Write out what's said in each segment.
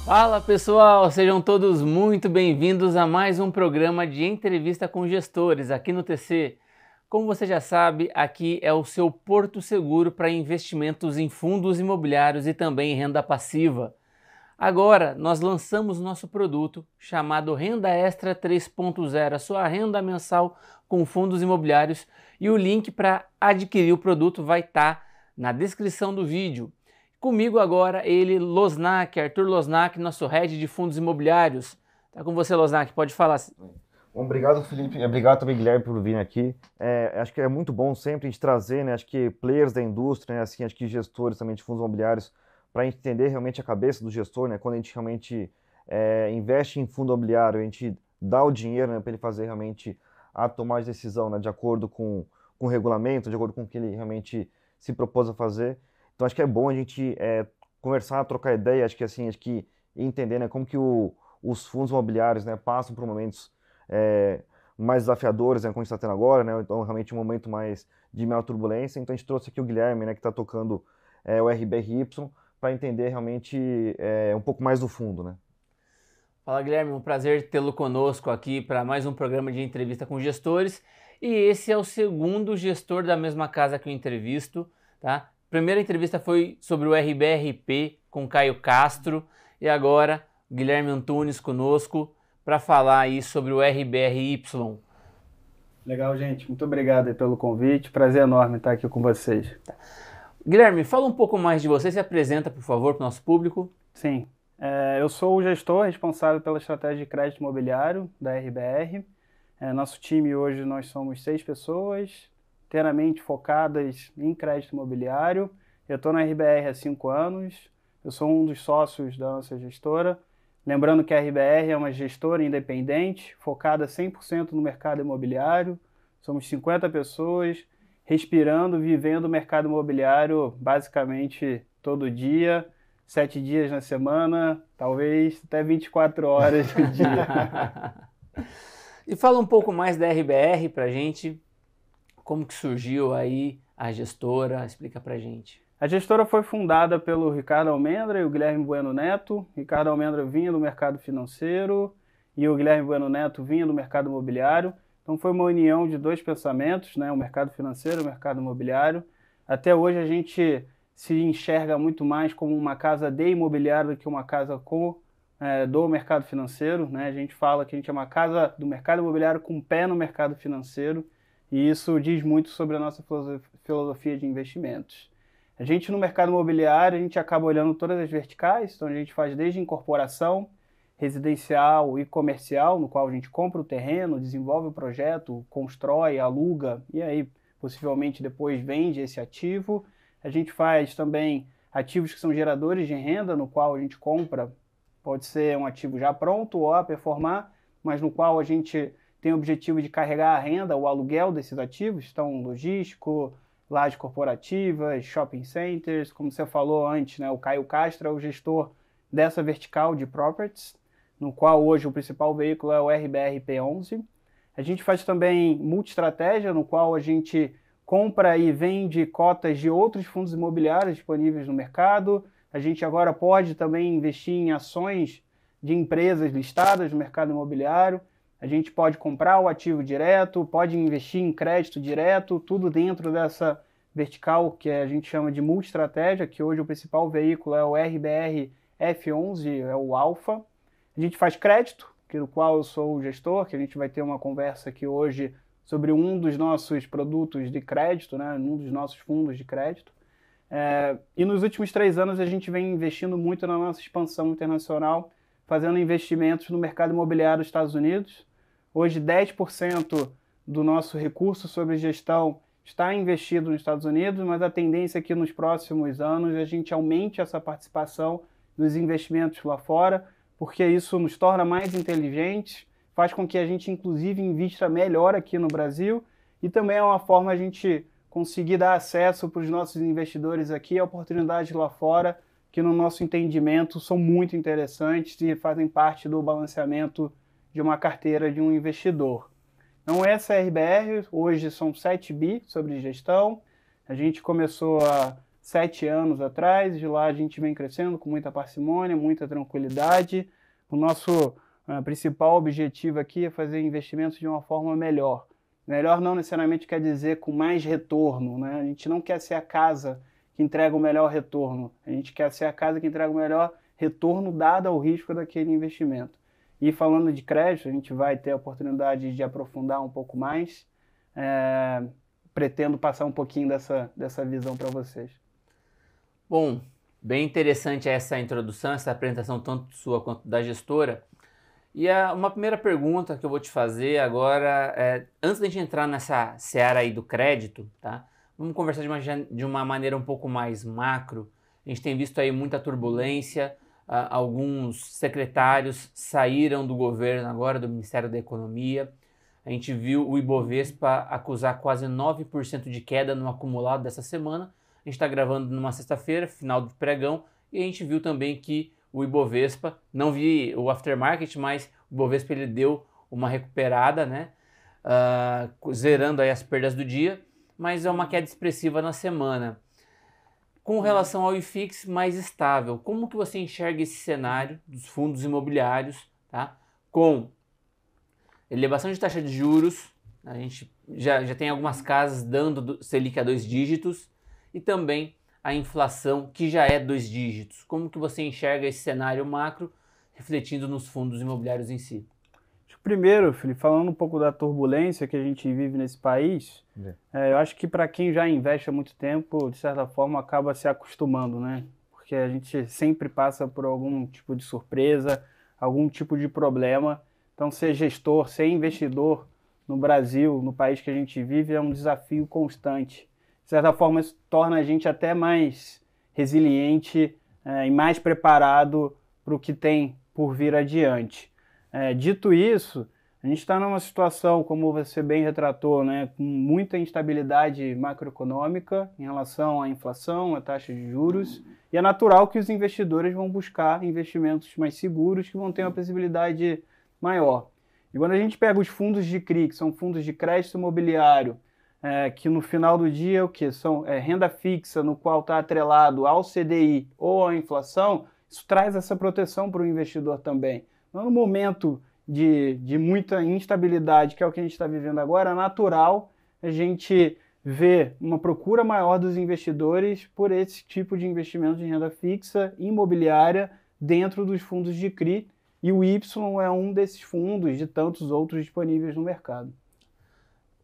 Fala pessoal, sejam todos muito bem-vindos a mais um programa de entrevista com gestores aqui no TC. Como você já sabe, aqui é o seu porto seguro para investimentos em fundos imobiliários e também em renda passiva. Agora nós lançamos nosso produto chamado Renda Extra 3.0, a sua renda mensal com fundos imobiliários, e o link para adquirir o produto vai estar na descrição do vídeo. Comigo agora ele, Losnak, Arthur Losnak, nosso head de fundos imobiliários. Tá com você, Losnak, pode falar. Obrigado, Felipe. Obrigado também, Guilherme, por vir aqui. Acho que é muito bom sempre a gente trazer, né, acho que players da indústria, né, assim, acho que gestores também de fundos imobiliários, para a gente entender realmente a cabeça do gestor, né, quando a gente realmente investe em fundo imobiliário, a gente dá o dinheiro, né, para ele fazer realmente a tomada de decisão, né, de acordo com o regulamento, de acordo com o que ele realmente se propôs a fazer. Então, acho que é bom a gente conversar, trocar ideia, acho que assim, acho que entender, né, como que os fundos imobiliários, né, passam por momentos mais desafiadores, né, como a gente está tendo agora, né, então realmente um momento mais de maior turbulência. Então a gente trouxe aqui o Guilherme, né, que está tocando o RBRY, para entender realmente um pouco mais do fundo, né. Fala, Guilherme, um prazer tê-lo conosco aqui para mais um programa de entrevista com gestores. E esse é o segundo gestor da mesma casa que eu entrevisto, tá? Primeira entrevista foi sobre o RBRP com Caio Castro e agora Guilherme Antunes conosco para falar aí sobre o RBRY. Legal, gente. Muito obrigado aí pelo convite. Prazer enorme estar aqui com vocês. Guilherme, fala um pouco mais de você, se apresenta, por favor, para o nosso público. Sim, eu sou o gestor responsável pela estratégia de crédito imobiliário da RBR. Nosso time hoje, nós somos 6 pessoas, inteiramente focadas em crédito imobiliário. Eu estou na RBR há 5 anos, eu sou um dos sócios da nossa gestora. Lembrando que a RBR é uma gestora independente, focada 100% no mercado imobiliário. Somos 50 pessoas, respirando, vivendo o mercado imobiliário basicamente todo dia, 7 dias na semana, talvez até 24 horas no dia. E fala um pouco mais da RBR pra gente, como que surgiu aí a gestora, explica pra gente. A gestora foi fundada pelo Ricardo Almendra e o Guilherme Bueno Neto. Ricardo Almendra vinha do mercado financeiro e o Guilherme Bueno Neto vinha do mercado imobiliário. Então foi uma união de 2 pensamentos, né? O mercado financeiro e o mercado imobiliário. Até hoje a gente se enxerga muito mais como uma casa de imobiliário do que uma casa do mercado financeiro, né? A gente fala que a gente é uma casa do mercado imobiliário com pé no mercado financeiro, e isso diz muito sobre a nossa filosofia de investimentos. A gente no mercado imobiliário, a gente acaba olhando todas as verticais, então a gente faz desde incorporação, residencial e comercial, no qual a gente compra o terreno, desenvolve o projeto, constrói, aluga e aí possivelmente depois vende esse ativo. A gente faz também ativos que são geradores de renda, no qual a gente compra, pode ser um ativo já pronto ou a performar, mas no qual a gente tem o objetivo de carregar a renda, o aluguel desses ativos, então logístico, lajes corporativas, shopping centers, como você falou antes, né, o Caio Castro é o gestor dessa vertical de properties, no qual hoje o principal veículo é o RBRP11. A gente faz também multi-estratégia, no qual a gente compra e vende cotas de outros fundos imobiliários disponíveis no mercado. A gente agora pode também investir em ações de empresas listadas no mercado imobiliário. A gente pode comprar o ativo direto, pode investir em crédito direto, tudo dentro dessa vertical que a gente chama de multi-estratégia, que hoje o principal veículo é o RBR F11, é o Alpha. A gente faz crédito, do qual eu sou o gestor, que a gente vai ter uma conversa aqui hoje sobre um dos nossos produtos de crédito, né, um dos nossos fundos de crédito. E nos últimos 3 anos a gente vem investindo muito na nossa expansão internacional, fazendo investimentos no mercado imobiliário dos Estados Unidos. Hoje 10% do nosso recurso sobre gestão está investido nos Estados Unidos, mas a tendência é que nos próximos anos a gente aumente essa participação dos investimentos lá fora, porque isso nos torna mais inteligentes, faz com que a gente inclusive invista melhor aqui no Brasil e também é uma forma a gente conseguir dar acesso para os nossos investidores aqui a oportunidades lá fora que no nosso entendimento são muito interessantes e fazem parte do balanceamento de uma carteira de um investidor. Então essa é a RBR, hoje são 7 bi sobre gestão, a gente começou há 7 anos atrás. De lá a gente vem crescendo com muita parcimônia, muita tranquilidade. O nosso principal objetivo aqui é fazer investimentos de uma forma melhor. Melhor não necessariamente quer dizer com mais retorno, né? A gente não quer ser a casa que entrega o melhor retorno. A gente quer ser a casa que entrega o melhor retorno dado ao risco daquele investimento. E falando de crédito, a gente vai ter a oportunidade de aprofundar um pouco mais. Pretendo passar um pouquinho dessa visão para vocês. Bom, bem interessante essa introdução, essa apresentação tanto sua quanto da gestora. E uma primeira pergunta que eu vou te fazer agora, antes da gente entrar nessa seara aí do crédito, tá? Vamos conversar de uma maneira um pouco mais macro. A gente tem visto aí muita turbulência, alguns secretários saíram do governo agora, do Ministério da Economia. A gente viu o Ibovespa acusar quase 9% de queda no acumulado dessa semana. A gente está gravando numa sexta-feira, final do pregão, e a gente viu também que o Ibovespa, não vi o aftermarket, mas o Ibovespa ele deu uma recuperada, né? Zerando aí as perdas do dia, mas é uma queda expressiva na semana. Com relação ao IFIX mais estável, como que você enxerga esse cenário dos fundos imobiliários, tá? Com elevação de taxa de juros, a gente já tem algumas casas dando Selic a 2 dígitos e também a inflação que já é 2 dígitos. Como que você enxerga esse cenário macro refletindo nos fundos imobiliários em si? Primeiro, Felipe, falando um pouco da turbulência que a gente vive nesse país, eu acho que para quem já investe há muito tempo, de certa forma, acaba se acostumando, né? Porque a gente sempre passa por algum tipo de surpresa, algum tipo de problema. Então, ser gestor, ser investidor no Brasil, no país que a gente vive, é um desafio constante. De certa forma, isso torna a gente até mais resiliente e mais preparado para o que tem por vir adiante. Dito isso, a gente está numa situação, como você bem retratou, né, com muita instabilidade macroeconômica em relação à inflação, à taxa de juros, e é natural que os investidores vão buscar investimentos mais seguros, que vão ter uma previsibilidade maior. E quando a gente pega os fundos de CRI, que são fundos de crédito imobiliário, que no final do dia são renda fixa, no qual está atrelado ao CDI ou à inflação, isso traz essa proteção para o investidor também. No momento de muita instabilidade, que é o que a gente está vivendo agora, é natural a gente ver uma procura maior dos investidores por esse tipo de investimento de renda fixa imobiliária dentro dos fundos de CRI, e o Y é um desses fundos de tantos outros disponíveis no mercado.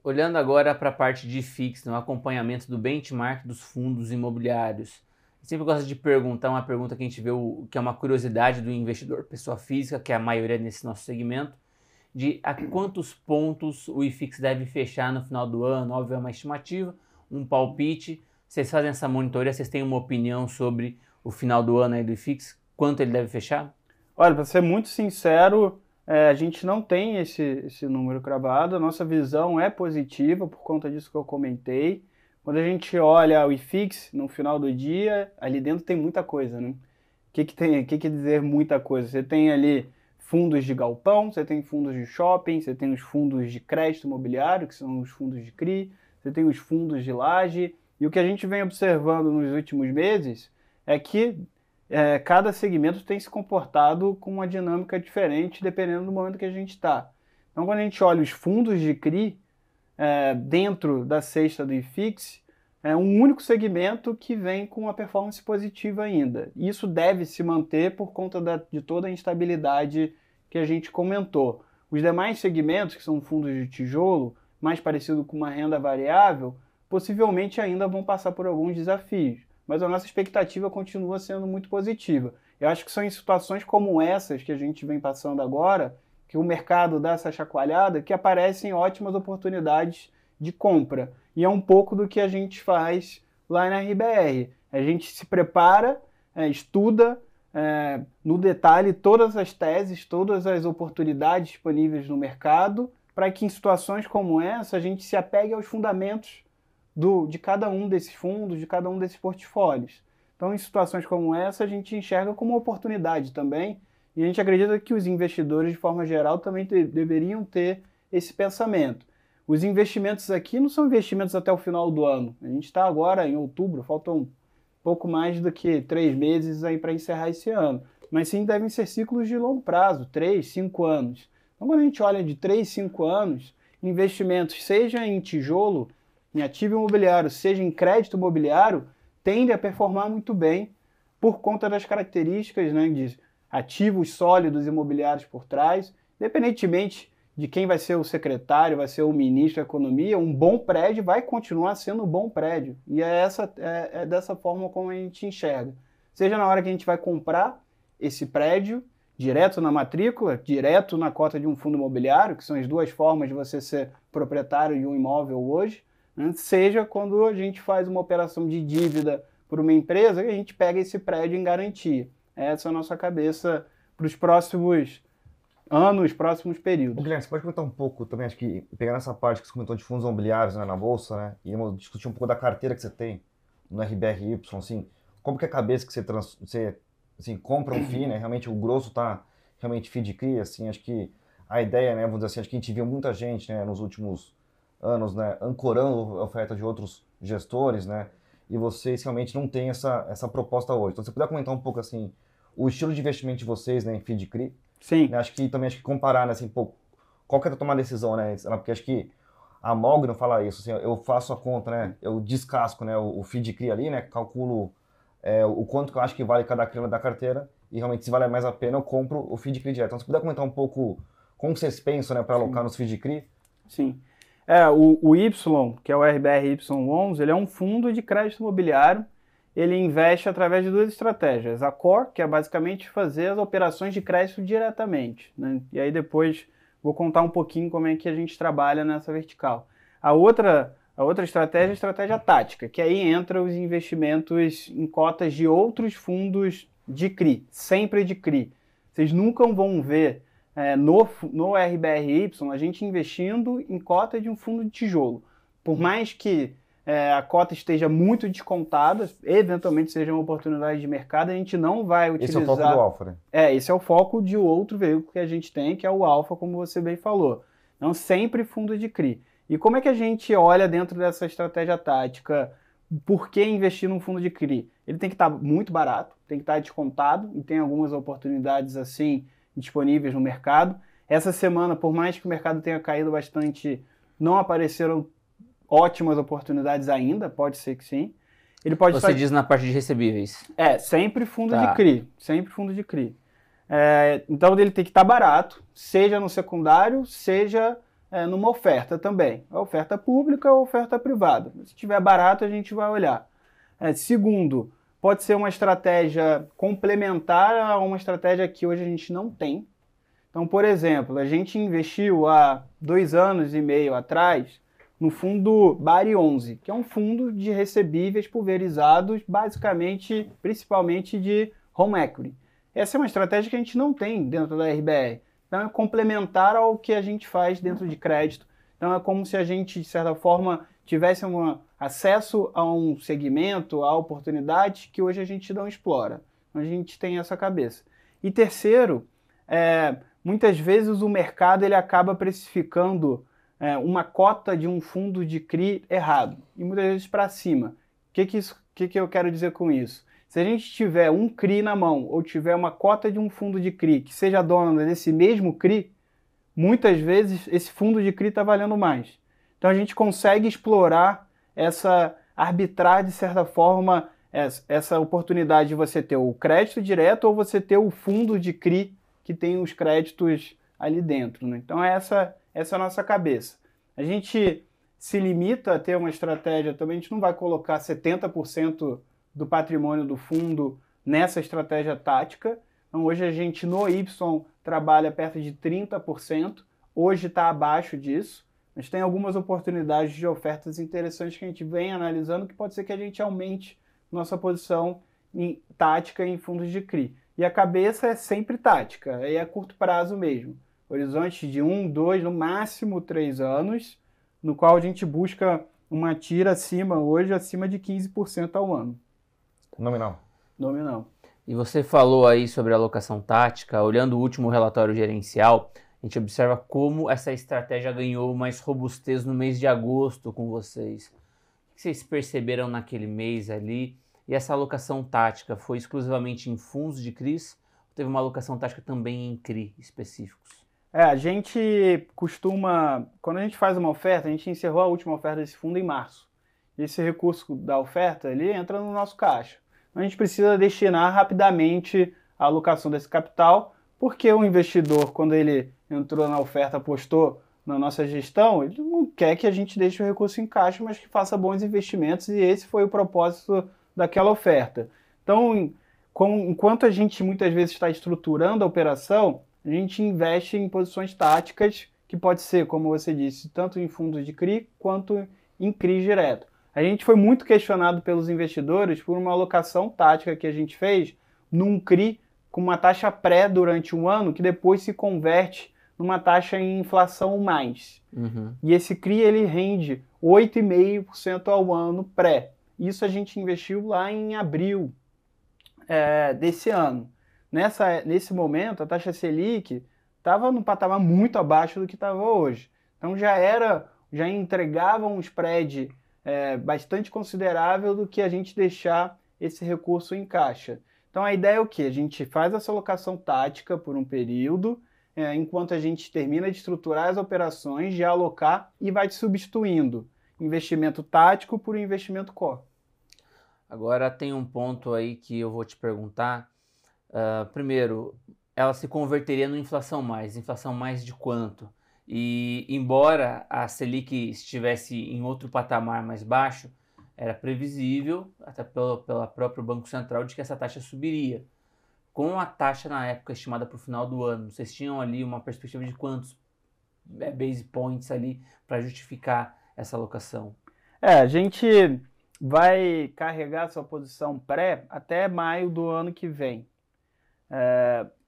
Olhando agora para a parte de FIX, no acompanhamento do benchmark dos fundos imobiliários, eu sempre gosto de perguntar uma pergunta que a gente vê que é uma curiosidade do investidor, pessoa física, que é a maioria nesse nosso segmento, de a quantos pontos o IFIX deve fechar no final do ano. Óbvio, é uma estimativa, um palpite. Vocês fazem essa monitoria, vocês têm uma opinião sobre o final do ano aí do IFIX? Quanto ele deve fechar? Olha, para ser muito sincero, a gente não tem esse número cravado. A nossa visão é positiva por conta disso que eu comentei. Quando a gente olha o IFIX no final do dia, ali dentro tem muita coisa, né? O que quer dizer muita coisa? Você tem ali fundos de galpão, você tem fundos de shopping, você tem os fundos de crédito imobiliário, que são os fundos de CRI, você tem os fundos de laje. E o que a gente vem observando nos últimos meses é que cada segmento tem se comportado com uma dinâmica diferente dependendo do momento que a gente está. Então, quando a gente olha os fundos de CRI, dentro da cesta do IFIX, é um único segmento que vem com uma performance positiva ainda. Isso deve se manter por conta de toda a instabilidade que a gente comentou. Os demais segmentos, que são fundos de tijolo, mais parecido com uma renda variável, possivelmente ainda vão passar por alguns desafios. Mas a nossa expectativa continua sendo muito positiva. Eu acho que são em situações como essas que a gente vem passando agora, que o mercado dá essa chacoalhada, que aparecem ótimas oportunidades de compra. E é um pouco do que a gente faz lá na RBR. A gente se prepara, estuda no detalhe todas as teses, todas as oportunidades disponíveis no mercado, para que em situações como essa a gente se apegue aos fundamentos de cada um desses fundos, de cada um desses portfólios. Então, em situações como essa, a gente enxerga como uma oportunidade também, e a gente acredita que os investidores, de forma geral, também deveriam ter esse pensamento. Os investimentos aqui não são investimentos até o final do ano. A gente está agora em outubro, faltam pouco mais do que 3 meses aí para encerrar esse ano. Mas sim devem ser ciclos de longo prazo, 3, 5 anos. Então, quando a gente olha de 3, 5 anos, investimentos, seja em tijolo, em ativo imobiliário, seja em crédito imobiliário, tende a performar muito bem por conta das características, né, de ativos sólidos imobiliários por trás, independentemente de quem vai ser o secretário, vai ser o ministro da Economia, um bom prédio vai continuar sendo um bom prédio. E é dessa forma como a gente enxerga. Seja na hora que a gente vai comprar esse prédio, direto na matrícula, direto na cota de um fundo imobiliário, que são as duas formas de você ser proprietário de um imóvel hoje, né? Seja quando a gente faz uma operação de dívida por uma empresa, a gente pega esse prédio em garantia. Essa é a nossa cabeça para os próximos anos, próximos períodos. Guilherme, você pode comentar um pouco também, acho que pegando essa parte que você comentou de fundos imobiliários, né, na Bolsa, né, e discutir um pouco da carteira que você tem no RBRY, assim, como que é a cabeça que você assim, compra um FII, né, realmente o grosso está realmente FII de CRI, assim, acho que a ideia, né, vamos dizer assim, acho que a gente viu muita gente, né, nos últimos anos, né, ancorando a oferta de outros gestores, né, e vocês realmente não têm essa proposta hoje. Então, você puder comentar um pouco, assim, o estilo de investimento de vocês, né, em FII de CRI. Sim. Né, acho que comparar, né, assim, pô, qual que é a tomar decisão, né, porque acho que a Mogno fala isso, assim, eu faço a conta, né, eu descasco, né, o FII de CRI ali, né, calculo o quanto que eu acho que vale cada CRI da carteira e realmente se vale mais a pena eu compro o FII de CRI direto. Então, se puder comentar um pouco como vocês pensam, né, para alocar nos FII de CRI. Sim. O Y, que é o RBRY11, ele é um fundo de crédito imobiliário. Ele investe através de duas estratégias. A Core, que é basicamente fazer as operações de crédito diretamente, né? E aí depois vou contar um pouquinho como é que a gente trabalha nessa vertical. A outra estratégia é a estratégia tática, que aí entra os investimentos em cotas de outros fundos de CRI, sempre de CRI. Vocês nunca vão ver no RBRY a gente investindo em cota de um fundo de tijolo. Por mais que a cota esteja muito descontada, eventualmente seja uma oportunidade de mercado, a gente não vai utilizar... Esse é o foco do Alfa, né? Esse é o foco de outro veículo que a gente tem, que é o Alfa, como você bem falou. Então, sempre fundo de CRI. E como é que a gente olha dentro dessa estratégia tática? Por que investir num fundo de CRI? Ele tem que estar muito barato, tem que estar descontado, e tem algumas oportunidades assim disponíveis no mercado. Essa semana, por mais que o mercado tenha caído bastante, não apareceram ótimas oportunidades ainda, pode ser que sim. Ele pode Você diz na parte de recebíveis. Sempre fundo de CRI, sempre fundo de CRI. Então ele tem que estar barato, seja no secundário, seja numa oferta também. A oferta pública ou oferta privada. Se tiver barato, a gente vai olhar. Segundo, pode ser uma estratégia complementar a uma estratégia que hoje a gente não tem. Então, por exemplo, a gente investiu há 2 anos e meio atrás no fundo Bari 11, que é um fundo de recebíveis pulverizados, basicamente, principalmente de home equity. Essa é uma estratégia que a gente não tem dentro da RBR. Então, é complementar ao que a gente faz dentro de crédito. Então, é como se a gente, de certa forma, tivesse acesso a um segmento, a oportunidades que hoje a gente não explora. Então, a gente tem essa cabeça. E terceiro, muitas vezes o mercado ele acaba precificando uma cota de um fundo de CRI errado, e muitas vezes para cima. O que eu quero dizer com isso? Se a gente tiver um CRI na mão, ou tiver uma cota de um fundo de CRI que seja dona desse mesmo CRI, muitas vezes esse fundo de CRI está valendo mais. Então a gente consegue explorar arbitrar, de certa forma, essa oportunidade de você ter o crédito direto ou você ter o fundo de CRI que tem os créditos ali dentro, né? Então essa é a nossa cabeça. A gente se limita a ter uma estratégia também, a gente não vai colocar 70% do patrimônio do fundo nessa estratégia tática. Então hoje a gente no Y trabalha perto de 30%, hoje está abaixo disso, mas tem algumas oportunidades de ofertas interessantes que a gente vem analisando que pode ser que a gente aumente nossa posição em tática em fundos de CRI. E a cabeça é sempre tática, aí é a curto prazo mesmo. Horizonte de 1, 2, no máximo 3 anos, no qual a gente busca uma tira hoje acima de 15% ao ano. Nominal. E você falou aí sobre alocação tática, olhando o último relatório gerencial, a gente observa como essa estratégia ganhou mais robustez no mês de agosto com vocês. O que vocês perceberam naquele mês ali? E essa alocação tática foi exclusivamente em fundos de CRIs? Ou teve uma alocação tática também em CRI específicos? A gente costuma, quando a gente faz uma oferta, a gente encerrou a última oferta desse fundo em março. Esse recurso da oferta, ele entra no nosso caixa. A gente precisa destinar rapidamente a alocação desse capital, porque o investidor, quando ele entrou na oferta, apostou na nossa gestão, ele não quer que a gente deixe o recurso em caixa, mas que faça bons investimentos, e esse foi o propósito daquela oferta. Então, enquanto a gente muitas vezes está estruturando a operação, a gente investe em posições táticas, que pode ser, como você disse, tanto em fundos de CRI quanto em CRI direto. A gente foi muito questionado pelos investidores por uma alocação tática que a gente fez num CRI com uma taxa pré durante um ano, que depois se converte numa taxa em inflação mais. E esse CRI ele rende 8,5% ao ano pré. Isso a gente investiu lá em abril desse ano. Nesse momento, a taxa Selic estava num patamar muito abaixo do que estava hoje. Então já entregava um spread bastante considerável do que a gente deixar esse recurso em caixa. Então a ideia é o quê? A gente faz essa alocação tática por um período, enquanto a gente termina de estruturar as operações, de alocar e vai substituindo investimento tático por investimento core. Agora tem um ponto aí que eu vou te perguntar. Primeiro, ela se converteria no inflação mais de quanto? E embora a Selic estivesse em outro patamar mais baixo, era previsível, até pelo próprio Banco Central, de que essa taxa subiria. Com a taxa na época estimada para o final do ano, vocês tinham ali uma perspectiva de quantos base points ali para justificar essa alocação? A gente vai carregar essa posição pré até maio do ano que vem.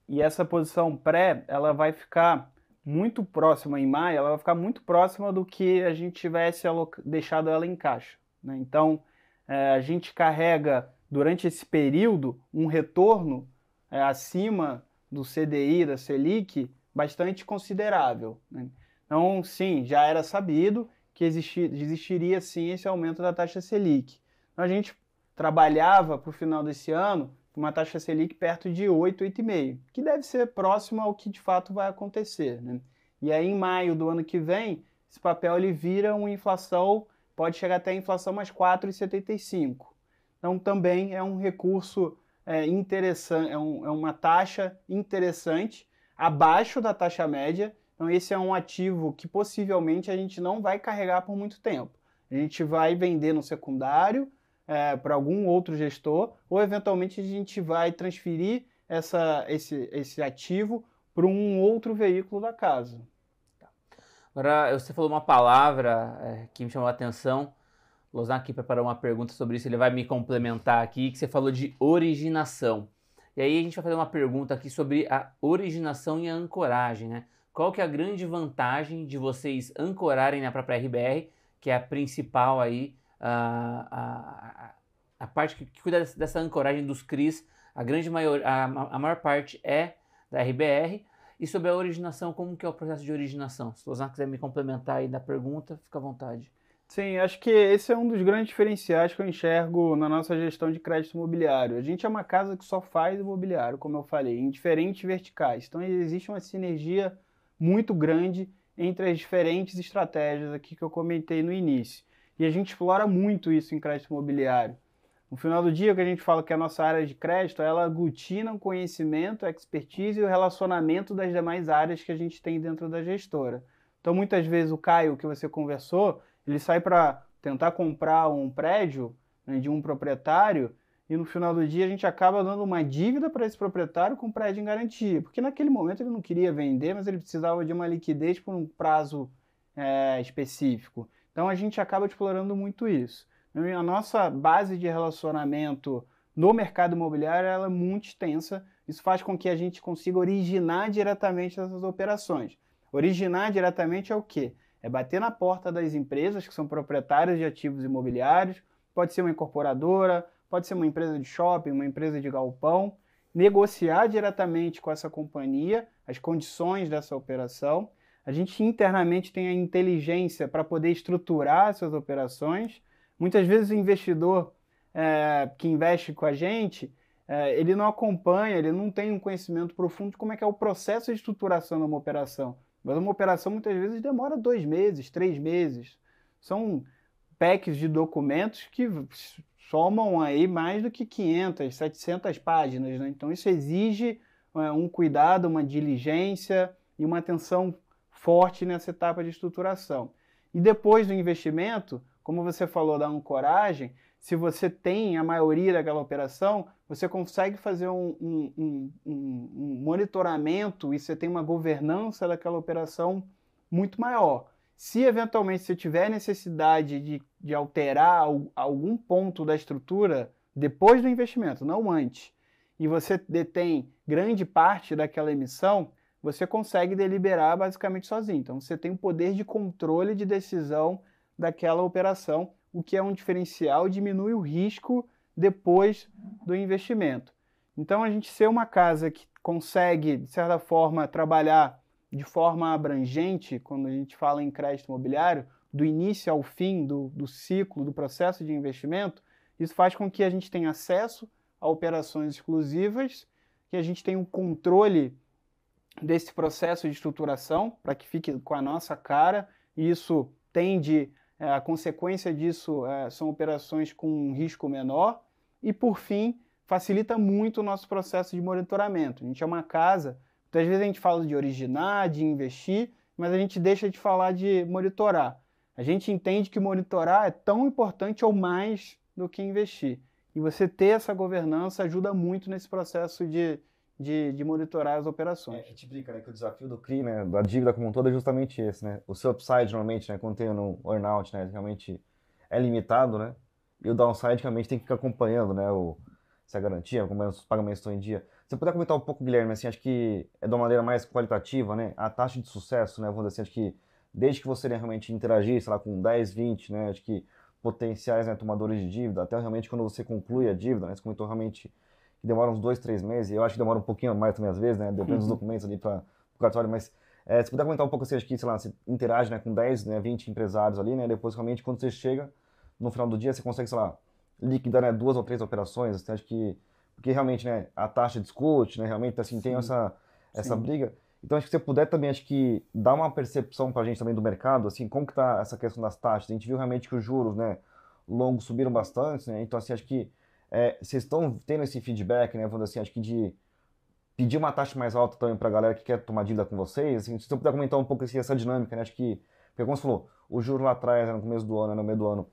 E essa posição pré, ela vai ficar muito próxima em maio, ela vai ficar muito próxima do que a gente tivesse deixado ela em caixa, né? Então, a gente carrega durante esse período um retorno acima do CDI, da Selic, bastante considerável, né? Então, sim, já era sabido que existiria sim esse aumento da taxa Selic. Então, a gente trabalhava para o final desse ano com uma taxa Selic perto de 8, 8,5, que deve ser próximo ao que de fato vai acontecer, né? E aí em maio do ano que vem, esse papel ele vira uma inflação, pode chegar até a inflação mais 4,75. Então também é um recurso interessante, é uma taxa interessante, abaixo da taxa média. Então esse é um ativo que possivelmente a gente não vai carregar por muito tempo. A gente vai vender no secundário, para algum outro gestor, ou eventualmente a gente vai transferir esse ativo para um outro veículo da casa. Agora, você falou uma palavra que me chamou a atenção. O Lozan aqui preparou uma pergunta sobre isso, ele vai me complementar aqui, que você falou de originação. E aí a gente vai fazer uma pergunta aqui sobre a originação e a ancoragem, né? Qual que é a grande vantagem de vocês ancorarem na própria RBR, que é a principal aí, a parte que cuida dessa ancoragem dos CRIs, a maior parte é da RBR. E sobre a originação, como que é o processo de originação? Se o Lozan quiser me complementar aí da pergunta, fica à vontade. Sim, acho que esse é um dos grandes diferenciais que eu enxergo na nossa gestão de crédito imobiliário. A gente é uma casa que só faz imobiliário, como eu falei, em diferentes verticais. Então existe uma sinergia muito grande entre as diferentes estratégias aqui que eu comentei no início. E a gente explora muito isso em crédito imobiliário. No final do dia, o que a gente fala que a nossa área de crédito, ela aglutina o conhecimento, a expertise e o relacionamento das demais áreas que a gente tem dentro da gestora. Então, muitas vezes, o Caio, que você conversou, ele sai para tentar comprar um prédio, né, de um proprietário, e no final do dia a gente acaba dando uma dívida para esse proprietário com prédio em garantia, porque naquele momento ele não queria vender, mas ele precisava de uma liquidez por um prazo específico. Então, a gente acaba explorando muito isso. A nossa base de relacionamento no mercado imobiliário ela é muito extensa. Isso faz com que a gente consiga originar diretamente essas operações. Originar diretamente é o quê? É bater na porta das empresas que são proprietárias de ativos imobiliários, pode ser uma incorporadora, pode ser uma empresa de shopping, uma empresa de galpão, negociar diretamente com essa companhia as condições dessa operação. A gente internamente tem a inteligência para poder estruturar essas operações. Muitas vezes o investidor que investe com a gente, ele não acompanha, ele não tem um conhecimento profundo de como é que é o processo de estruturação de uma operação. Mas uma operação muitas vezes demora 2 meses, 3 meses. São packs de documentos que somam aí mais do que 500, 700 páginas, né? Então isso exige um cuidado, uma diligência e uma atenção forte nessa etapa de estruturação. E depois do investimento, como você falou da ancoragem, se você tem a maioria daquela operação, você consegue fazer um monitoramento e você tem uma governança daquela operação muito maior. Se eventualmente você tiver necessidade de alterar algum ponto da estrutura depois do investimento, não antes, e você detém grande parte daquela emissão, você consegue deliberar basicamente sozinho. Então você tem o poder de controle de decisão daquela operação, o que é um diferencial, diminui o risco depois do investimento. Então a gente ser uma casa que consegue, de certa forma, trabalhar de forma abrangente, quando a gente fala em crédito imobiliário, do início ao fim do ciclo, do processo de investimento, isso faz com que a gente tenha acesso a operações exclusivas, que a gente tenha um controle desse processo de estruturação, para que fique com a nossa cara, e isso tende, a consequência disso são operações com um risco menor, e por fim, facilita muito o nosso processo de monitoramento. A gente é uma casa, muitas vezes a gente fala de originar, de investir, mas a gente deixa de falar de monitorar. A gente entende que monitorar é tão importante ou mais do que investir. E você ter essa governança ajuda muito nesse processo de monitorar as operações. A gente brinca, né, que o desafio do CRI, né, da dívida como um todo é justamente esse, né? O seu upside, normalmente, né, quando tem no earnout, né, realmente é limitado, né? E o downside, realmente, tem que ficar acompanhando, né, se a garantia, como os pagamentos estão em dia. Você puder comentar um pouco, Guilherme, assim, acho que é de uma maneira mais qualitativa, né, a taxa de sucesso, né, vamos dizer assim, acho que desde que você, né, realmente interagir, sei lá, com 10, 20, né, acho que potenciais, né, tomadores de dívida, até realmente quando você conclui a dívida, né, você comentou realmente que demora uns 2, 3 meses, e eu acho que demora um pouquinho mais também às vezes, né, depende dos documentos ali para o cartório, mas se puder comentar um pouco assim, acho que, sei lá, você interage, né, com 10, né, 20 empresários ali, né, depois realmente quando você chega no final do dia, você consegue, sei lá, liquidar, né, 2 ou 3 operações, assim, acho que, porque realmente, né, a taxa discute, né, realmente, assim, tem essa briga. Então, acho que se você puder também, acho que dar uma percepção para a gente também do mercado, assim, como que tá essa questão das taxas. A gente viu realmente que os juros, né, longos subiram bastante, né, então, assim, acho que vocês estão tendo esse feedback, né, vamos dizer assim, acho que de pedir uma taxa mais alta também para a galera que quer tomar dívida com vocês, assim, se você puder comentar um pouco assim, essa dinâmica, né, acho que, porque como você falou, o juro lá atrás, no começo do ano, né, no meio do ano,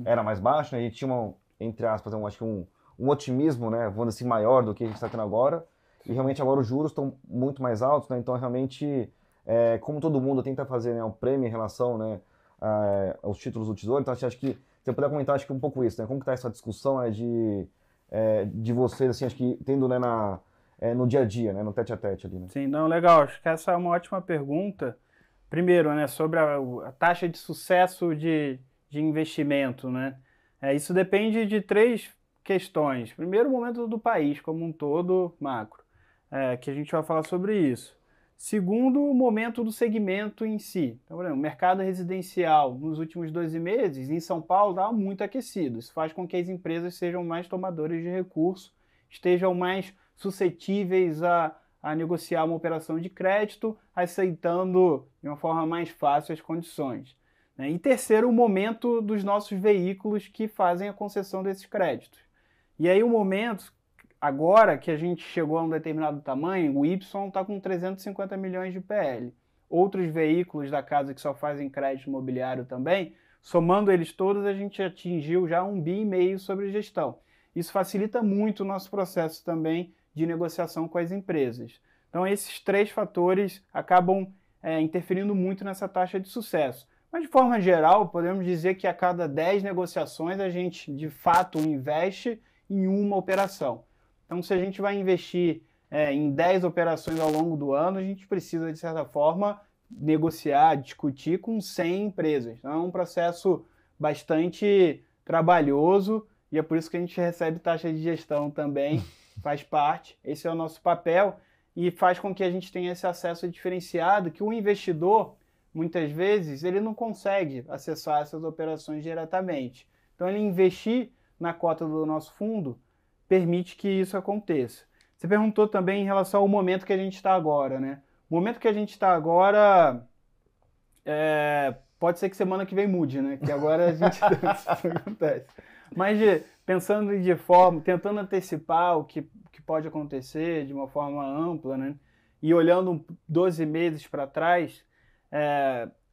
era mais baixo, né, a gente tinha entre aspas, acho que um otimismo, né, vamos dizer assim, maior do que a gente está tendo agora, e realmente agora os juros estão muito mais altos, né, então realmente, como todo mundo tenta fazer, né, um prêmio em relação, né, aos títulos do Tesouro, então acho que você puder comentar, acho que um pouco isso, né, como que está essa discussão, né, de vocês, assim, acho que tendo, né, no dia a dia, né, no tete-a-tete ali, né. Sim, não, legal, acho que essa é uma ótima pergunta. Primeiro, né, sobre a taxa de sucesso de investimento, né, isso depende de 3 questões. Primeiro, o momento do país como um todo, macro, que a gente vai falar sobre isso. Segundo, o momento do segmento em si. Então, por exemplo, o mercado residencial nos últimos 12 meses em São Paulo estava muito aquecido. Isso faz com que as empresas sejam mais tomadores de recursos, estejam mais suscetíveis a negociar uma operação de crédito, aceitando de uma forma mais fácil as condições. E terceiro, o momento dos nossos veículos que fazem a concessão desses créditos. E aí o momento, agora que a gente chegou a um determinado tamanho, o Y está com 350 milhões de PL. Outros veículos da casa que só fazem crédito imobiliário também, somando eles todos, a gente atingiu já 1,5 bi sobre gestão. Isso facilita muito o nosso processo também de negociação com as empresas. Então esses 3 fatores acabam interferindo muito nessa taxa de sucesso. Mas, de forma geral, podemos dizer que a cada 10 negociações a gente, de fato, investe em uma operação. Então, se a gente vai investir em 10 operações ao longo do ano, a gente precisa, de certa forma, negociar, discutir com 100 empresas. Então, é um processo bastante trabalhoso e é por isso que a gente recebe taxa de gestão também, faz parte. Esse é o nosso papel e faz com que a gente tenha esse acesso diferenciado que o investidor, muitas vezes, ele não consegue acessar essas operações diretamente. Então, ele investir na cota do nosso fundo permite que isso aconteça. Você perguntou também em relação ao momento que a gente está agora, né? O momento que a gente está agora, pode ser que semana que vem mude, né? Que agora a gente isso acontece. Mas pensando de forma, tentando antecipar o que pode acontecer de uma forma ampla, né? E olhando 12 meses para trás,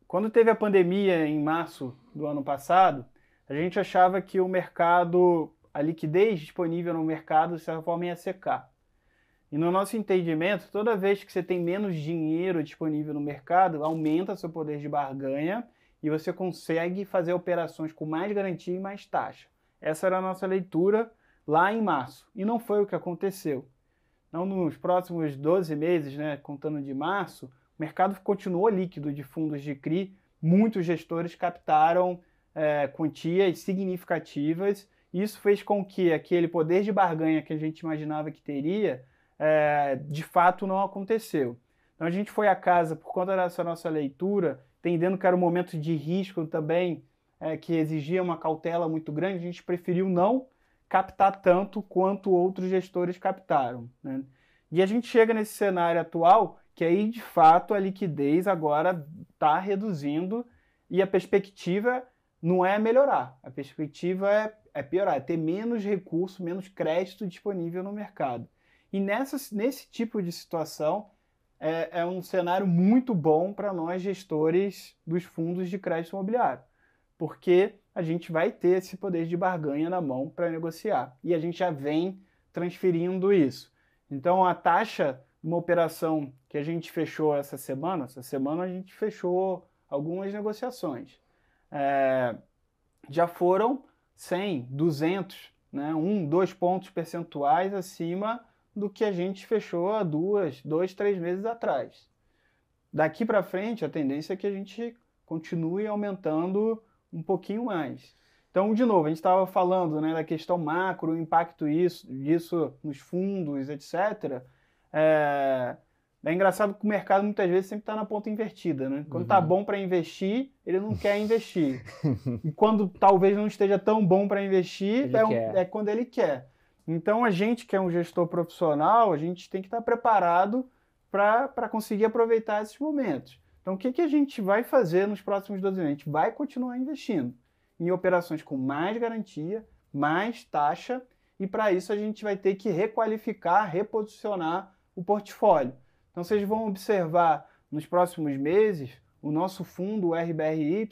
quando teve a pandemia em março do ano passado, a gente achava que o mercado, a liquidez disponível no mercado, de certa forma, ia secar. E no nosso entendimento, toda vez que você tem menos dinheiro disponível no mercado, aumenta seu poder de barganha e você consegue fazer operações com mais garantia e mais taxa. Essa era a nossa leitura lá em março. E não foi o que aconteceu. Então, nos próximos 12 meses, né, contando de março, o mercado continuou líquido de fundos de CRI. Muitos gestores captaram quantias significativas. Isso fez com que aquele poder de barganha que a gente imaginava que teria, de fato não aconteceu. Então a gente foi a casa, por conta dessa nossa leitura, entendendo que era um momento de risco também, que exigia uma cautela muito grande, a gente preferiu não captar tanto quanto outros gestores captaram, né? E a gente chega nesse cenário atual, que aí de fato a liquidez agora está reduzindo e a perspectiva não é melhorar, a perspectiva é piorar, é ter menos recurso, menos crédito disponível no mercado. E nesse tipo de situação, é um cenário muito bom para nós gestores dos fundos de crédito imobiliário, porque a gente vai ter esse poder de barganha na mão para negociar. E a gente já vem transferindo isso. Então, a taxa de uma operação que a gente fechou essa semana a gente fechou algumas negociações. Já foram 100, 200, né, 2 pontos percentuais acima do que a gente fechou há 2, 3 meses atrás. Daqui para frente, a tendência é que a gente continue aumentando um pouquinho mais. Então, de novo, a gente estava falando, né, da questão macro, o impacto disso nos fundos, etc. É engraçado que o mercado muitas vezes sempre está na ponta invertida, né? Quando está bom para investir, ele não quer investir. E quando talvez não esteja tão bom para investir, é quando ele quer. Então, a gente que é um gestor profissional, a gente tem que estar preparado para conseguir aproveitar esses momentos. Então, o que a gente vai fazer nos próximos 12 meses? A gente vai continuar investindo em operações com mais garantia, mais taxa, e para isso a gente vai ter que requalificar, reposicionar o portfólio. Então, vocês vão observar nos próximos meses o nosso fundo, o RBRY,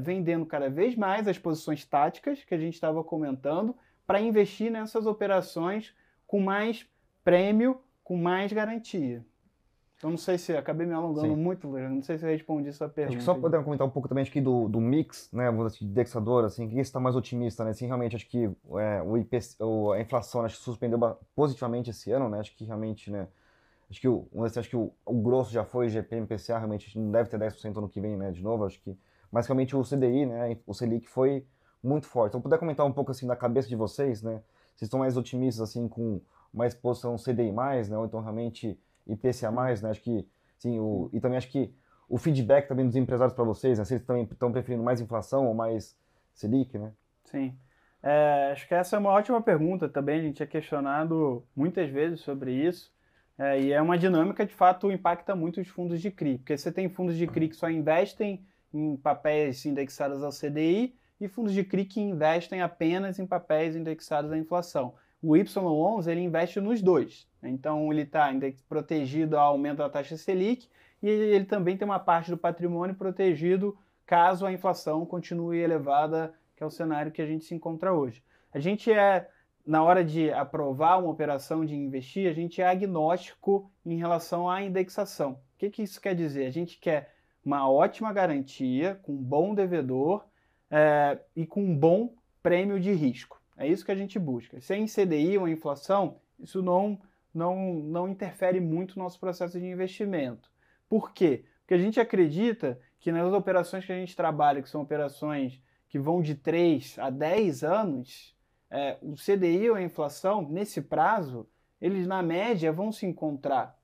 vendendo cada vez mais as posições táticas que a gente estava comentando, para investir nessas operações com mais prêmio, com mais garantia. Então, não sei se acabei me alongando muito, não sei se eu respondi essa pergunta. Acho que só poder comentar um pouco também aqui do mix, né, de indexador, assim, que está mais otimista, né, assim, realmente acho que a inflação, acho que suspendeu positivamente esse ano, né, acho que realmente, né, acho que o grosso já foi, IGPM, IPCA, realmente a gente não deve ter 10% ano que vem, né, de novo, acho que, mas realmente o CDI, né, o Selic foi muito forte. Então, puder comentar um pouco, assim, da cabeça de vocês, né, vocês estão mais otimistas, assim, com uma exposição CDI+, né, ou então realmente IPCA+, né, acho que, sim, e também acho que o feedback também dos empresários para vocês, né, vocês também estão preferindo mais inflação ou mais Selic, né? Sim. Acho que essa é uma ótima pergunta também, a gente é questionado muitas vezes sobre isso, e é uma dinâmica, de fato, impacta muito os fundos de CRI, porque você tem fundos de CRI que só investem em papéis indexados ao CDI e fundos de CRI que investem apenas em papéis indexados à inflação. O Y11 ele investe nos dois, então ele está protegido ao aumento da taxa Selic e ele também tem uma parte do patrimônio protegido caso a inflação continue elevada, que é o cenário que a gente se encontra hoje. A gente na hora de aprovar uma operação de investir, a gente é agnóstico em relação à indexação. O que isso quer dizer? A gente quer uma ótima garantia, com um bom devedor e com um bom prêmio de risco. É isso que a gente busca. Se é em CDI ou inflação, isso não interfere muito no nosso processo de investimento. Por quê? Porque a gente acredita que nas operações que a gente trabalha, que são operações que vão de 3 a 10 anos, o CDI ou a inflação, nesse prazo, eles na média vão se encontrar.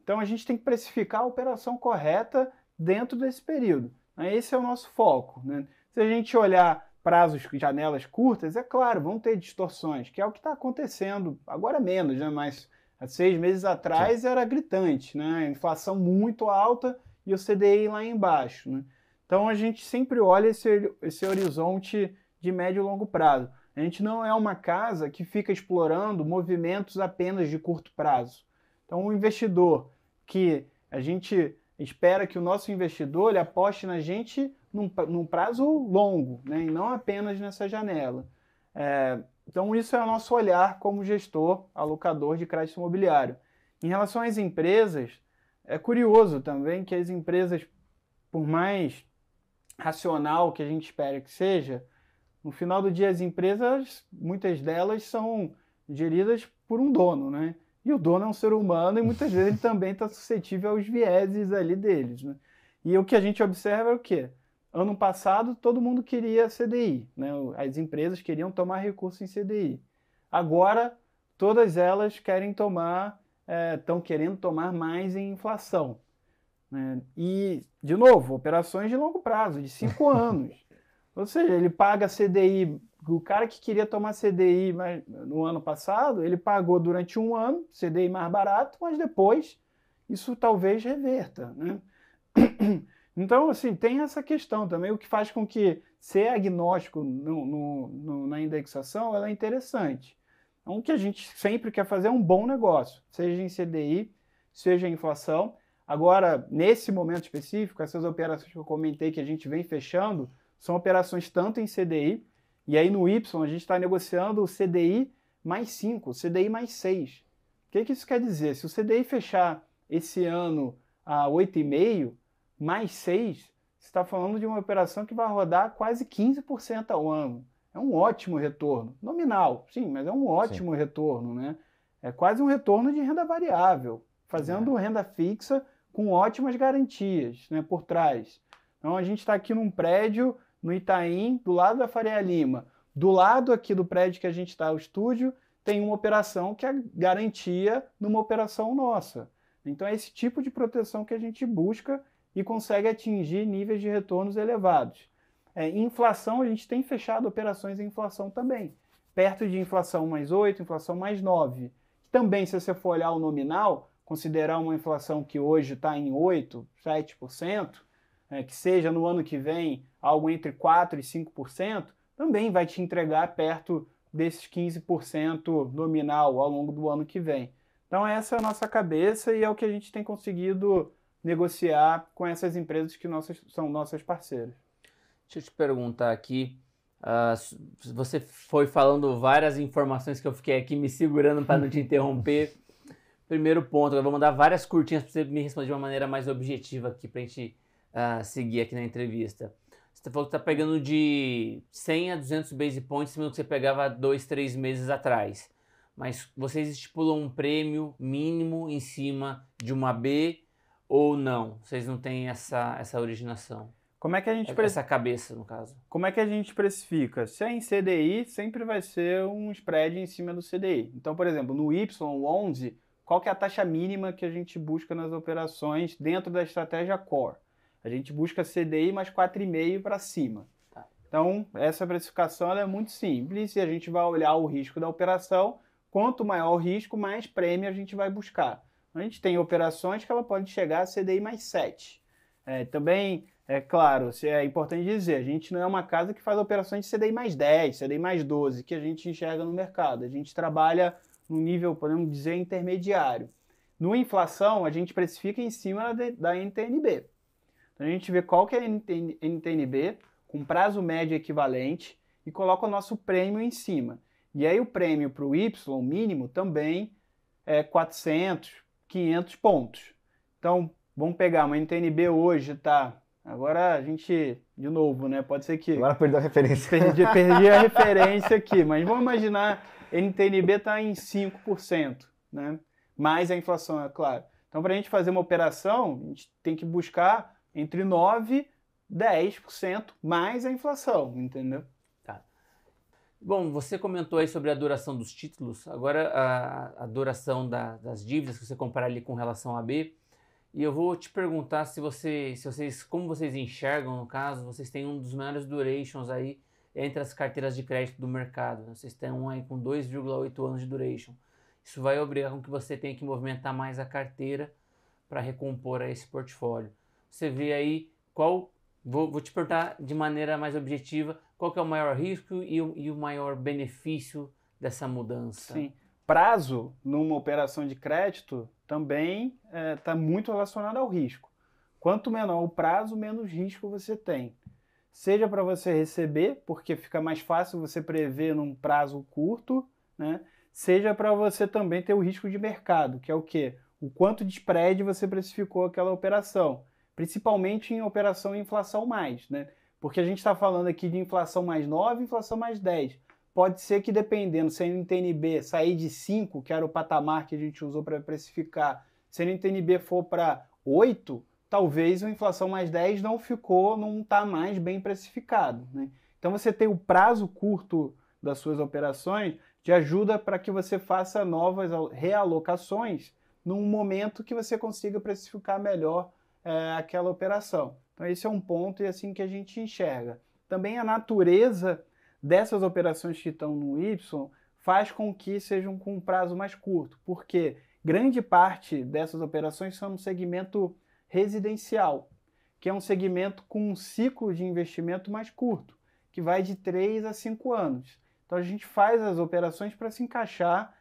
Então a gente tem que precificar a operação correta dentro desse período. Esse é o nosso foco, né? Se a gente olhar prazos, janelas curtas, é claro, vão ter distorções, que é o que está acontecendo, agora menos, né? Mas há 6 meses atrás era gritante, né? A inflação muito alta e o CDI lá embaixo, né? Então a gente sempre olha esse horizonte de médio e longo prazo. A gente não é uma casa que fica explorando movimentos apenas de curto prazo. Então o investidor que a gente espera que o nosso investidor ele aposte na gente num prazo longo, né? E não apenas nessa janela. Então isso é o nosso olhar como gestor, alocador de crédito imobiliário. Em relação às empresas, é curioso também que as empresas, por mais racional que a gente espera que seja, no final do dia as empresas, muitas delas são geridas por um dono, né? E o dono é um ser humano e muitas vezes ele também está suscetível aos vieses ali deles, né? E o que a gente observa é o quê? Ano passado todo mundo queria CDI, né? As empresas queriam tomar recurso em CDI. Agora todas elas querem estão querendo tomar mais em inflação, né? E, de novo, operações de longo prazo, de 5 anos. Ou seja, ele paga CDI, o cara que queria tomar CDI no ano passado, ele pagou durante 1 ano, CDI mais barato, mas depois isso talvez reverta, né? Então, assim, tem essa questão também, o que faz com que ser agnóstico na indexação ela é interessante. Então, o que a gente sempre quer fazer é um bom negócio, seja em CDI, seja em inflação. Agora, nesse momento específico, essas operações que eu comentei que a gente vem fechando, são operações tanto em CDI, e aí no Y a gente está negociando o CDI mais 5, o CDI mais 6. O que isso quer dizer? Se o CDI fechar esse ano a 8,5, mais 6, você está falando de uma operação que vai rodar quase 15% ao ano. É um ótimo retorno. Nominal, sim, mas é um ótimo retorno, né? É quase um retorno de renda variável, fazendo renda fixa com ótimas garantias, né, por trás. Então a gente está aqui num prédio no Itaim, do lado da Faria Lima. Do lado aqui do prédio que a gente está, o estúdio, tem uma operação que é garantia numa operação nossa. Então é esse tipo de proteção que a gente busca e consegue atingir níveis de retornos elevados. Em inflação, a gente tem fechado operações em inflação também. Perto de inflação mais 8, inflação mais 9. Também, se você for olhar o nominal, considerar uma inflação que hoje está em 8, 7%, que seja no ano que vem algo entre 4% e 5%, também vai te entregar perto desses 15% nominal ao longo do ano que vem. Então essa é a nossa cabeça e é o que a gente tem conseguido negociar com essas empresas que são nossas parceiras. Deixa eu te perguntar aqui, você foi falando várias informações que eu fiquei aqui me segurando para não te interromper. Primeiro ponto, eu vou mandar várias curtinhas para você me responder de uma maneira mais objetiva aqui para a gente seguir aqui na entrevista. Você falou que está pegando de 100 a 200 base points, sendo que você pegava 2, 3 meses atrás. Mas vocês estipulam um prêmio mínimo em cima de uma B ou não? Vocês não têm essa originação? Como é que a gente essa cabeça, no caso. Como é que a gente precifica? Se é em CDI, sempre vai ser um spread em cima do CDI. Então, por exemplo, no Y11, qual que é a taxa mínima que a gente busca nas operações dentro da estratégia Core? A gente busca CDI mais 4,5 para cima. Tá. Então, essa precificação ela é muito simples e a gente vai olhar o risco da operação. Quanto maior o risco, mais prêmio a gente vai buscar. A gente tem operações que ela pode chegar a CDI mais 7. Também, é claro, é importante dizer, a gente não é uma casa que faz operações de CDI mais 10, CDI mais 12, que a gente enxerga no mercado. A gente trabalha num nível, podemos dizer, intermediário. No inflação, a gente precifica em cima da NTNB. Então, a gente vê qual que é a NTNB, com prazo médio equivalente, e coloca o nosso prêmio em cima. E aí o prêmio para o Y mínimo também é 400, 500 pontos. Então, vamos pegar uma NTNB hoje, tá? Agora a gente, de novo, né? Pode ser que... Agora perdeu a referência. Perdi a referência aqui, mas vamos imaginar, NTNB está em 5%, né? Mais a inflação, é claro. Então, para a gente fazer uma operação, a gente tem que buscar entre 9% e 10% mais a inflação, entendeu? Tá. Bom, você comentou aí sobre a duração dos títulos, agora a duração das dívidas que você compara ali com relação a B, e eu vou te perguntar se vocês, como vocês enxergam no caso, vocês têm um dos maiores durations aí entre as carteiras de crédito do mercado. Vocês têm um aí com 2,8 anos de duration. Isso vai obrigar com que você tenha que movimentar mais a carteira para recompor esse portfólio. Você vê aí vou te perguntar de maneira mais objetiva, qual que é o maior risco e o maior benefício dessa mudança? Sim. Prazo numa operação de crédito também está muito relacionado ao risco. Quanto menor o prazo, menos risco você tem. Seja para você receber, porque fica mais fácil você prever num prazo curto, né? Seja para você também ter o risco de mercado, que é o quê? O quanto de spread você precificou aquela operação, principalmente em operação inflação mais, né? Porque a gente está falando aqui de inflação mais 9, inflação mais 10. Pode ser que dependendo, se a NTNB sair de 5, que era o patamar que a gente usou para precificar, se a NTNB for para 8, talvez a inflação mais 10 não está mais bem precificado, né? Então você tem o prazo curto das suas operações, te ajuda para que você faça novas realocações num momento que você consiga precificar melhor aquela operação. Então esse é um ponto e é assim que a gente enxerga. Também a natureza dessas operações que estão no Y faz com que sejam com um prazo mais curto, porque grande parte dessas operações são no segmento residencial, que é um segmento com um ciclo de investimento mais curto, que vai de 3 a 5 anos. Então a gente faz as operações para se encaixar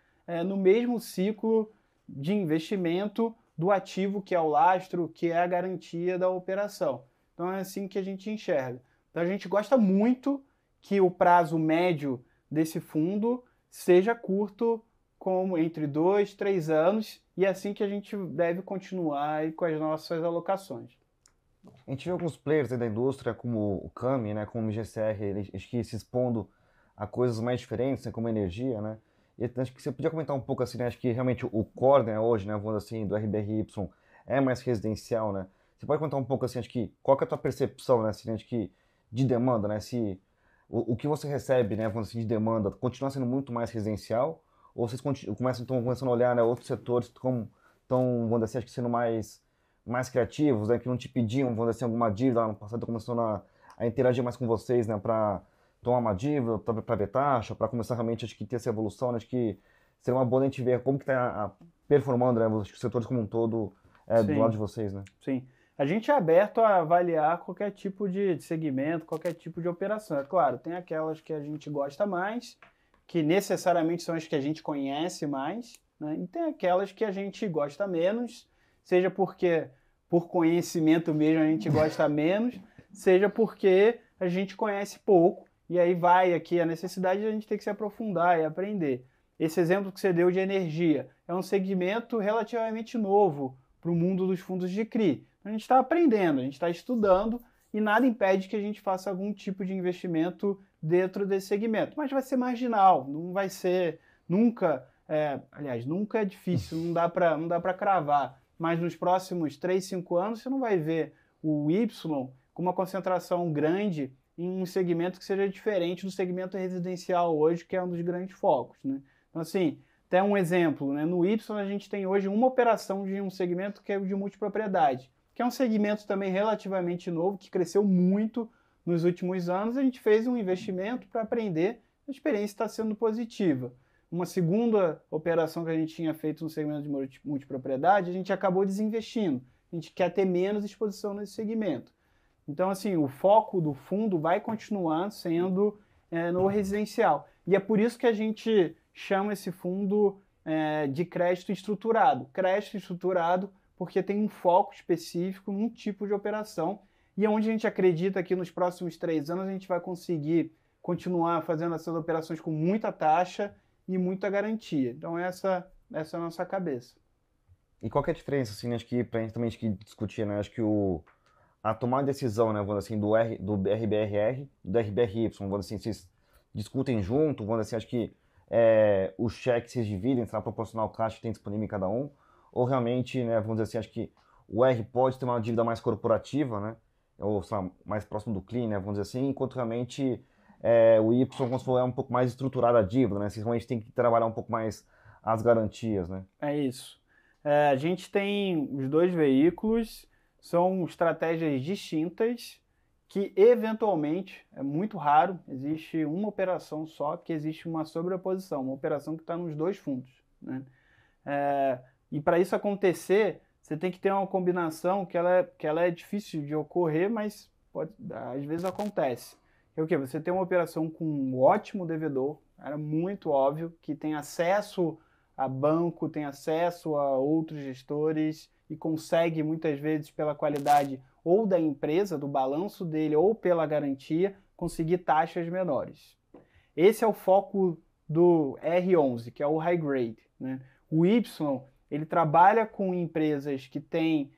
no mesmo ciclo de investimento do ativo que é o lastro, que é a garantia da operação. Então é assim que a gente enxerga. Então a gente gosta muito que o prazo médio desse fundo seja curto, como entre 2 e 3 anos, e é assim que a gente deve continuar aí com as nossas alocações. A gente vê alguns players aí da indústria, como o Cami, né, como o GCR, eles que se expondo a coisas mais diferentes, né, como energia, né? E acho que você podia comentar um pouco assim, né? Acho que realmente o core, né, hoje, né, vamos assim, do RBRY é mais residencial, né? Você pode contar um pouco assim, acho que qual que é a tua percepção, né, assim, acho que de demanda, né? Se o que você recebe, né, vamos assim, de demanda continua sendo muito mais residencial, ou vocês estão começando a olhar, né, outros setores como estão, vamos dizer assim, acho que sendo mais criativos, né, que não te pediam, vamos dizer assim, alguma dívida lá no passado, começando a interagir mais com vocês, né, para tomar uma dívida, para ver taxa, para começar realmente, acho que ter essa evolução, né, acho que seria uma boa a gente ver como que está performando, né, os setores como um todo do lado de vocês, né? Sim. A gente é aberto a avaliar qualquer tipo de segmento, qualquer tipo de operação. É claro, tem aquelas que a gente gosta mais, que necessariamente são as que a gente conhece mais, né? E tem aquelas que a gente gosta menos, seja porque por conhecimento mesmo a gente gosta menos, seja porque a gente conhece pouco, e aí vai aqui a necessidade de a gente ter que se aprofundar e aprender. Esse exemplo que você deu de energia é um segmento relativamente novo para o mundo dos fundos de CRI. A gente está aprendendo, a gente está estudando e nada impede que a gente faça algum tipo de investimento dentro desse segmento. Mas vai ser marginal, não vai ser nunca, aliás, nunca é difícil, não dá para cravar. Mas nos próximos 3, 5 anos você não vai ver o Y com uma concentração grande em um segmento que seja diferente do segmento residencial hoje, que é um dos grandes focos, né? Então assim, até um exemplo, né? No Y a gente tem hoje uma operação de um segmento que é o de multipropriedade, que é um segmento também relativamente novo, que cresceu muito nos últimos anos. A gente fez um investimento para aprender, a experiência está sendo positiva. Uma segunda operação que a gente tinha feito no segmento de multipropriedade, a gente acabou desinvestindo. A gente quer ter menos exposição nesse segmento. Então, assim, o foco do fundo vai continuar sendo no residencial. E é por isso que a gente chama esse fundo de crédito estruturado. Crédito estruturado porque tem um foco específico num tipo de operação e é onde a gente acredita que nos próximos 3 anos a gente vai conseguir continuar fazendo essas operações com muita taxa e muita garantia. Então essa é a nossa cabeça. E qual que é a diferença, assim, né, acho que pra gente também acho que discutir, né, acho que a tomar a decisão, né, vamos assim, do RBRR, do RBRY, vamos assim, vocês discutem junto, vamos assim, acho que os cheques se dividem, será proporcional ao caixa que tem disponível em cada um, ou realmente, né, vamos dizer assim, acho que o R pode ter uma dívida mais corporativa, né, ou sei lá, mais próximo do CLI, né, vamos dizer assim, enquanto realmente o Y, como se for, um pouco mais estruturada a dívida, né, vocês realmente tem que trabalhar um pouco mais as garantias, né. É isso. A gente tem os dois veículos, são estratégias distintas que eventualmente, é muito raro, existe uma operação só que existe uma sobreposição, uma operação que está nos dois fundos, né? E para isso acontecer, você tem que ter uma combinação que ela é difícil de ocorrer, mas às vezes acontece. É o quê? Você tem uma operação com um ótimo devedor, era muito óbvio, que tem acesso a banco, tem acesso a outros gestores e consegue muitas vezes pela qualidade ou da empresa, do balanço dele, ou pela garantia, conseguir taxas menores. Esse é o foco do R11, que é o high grade, né? O Y, ele trabalha com empresas que têm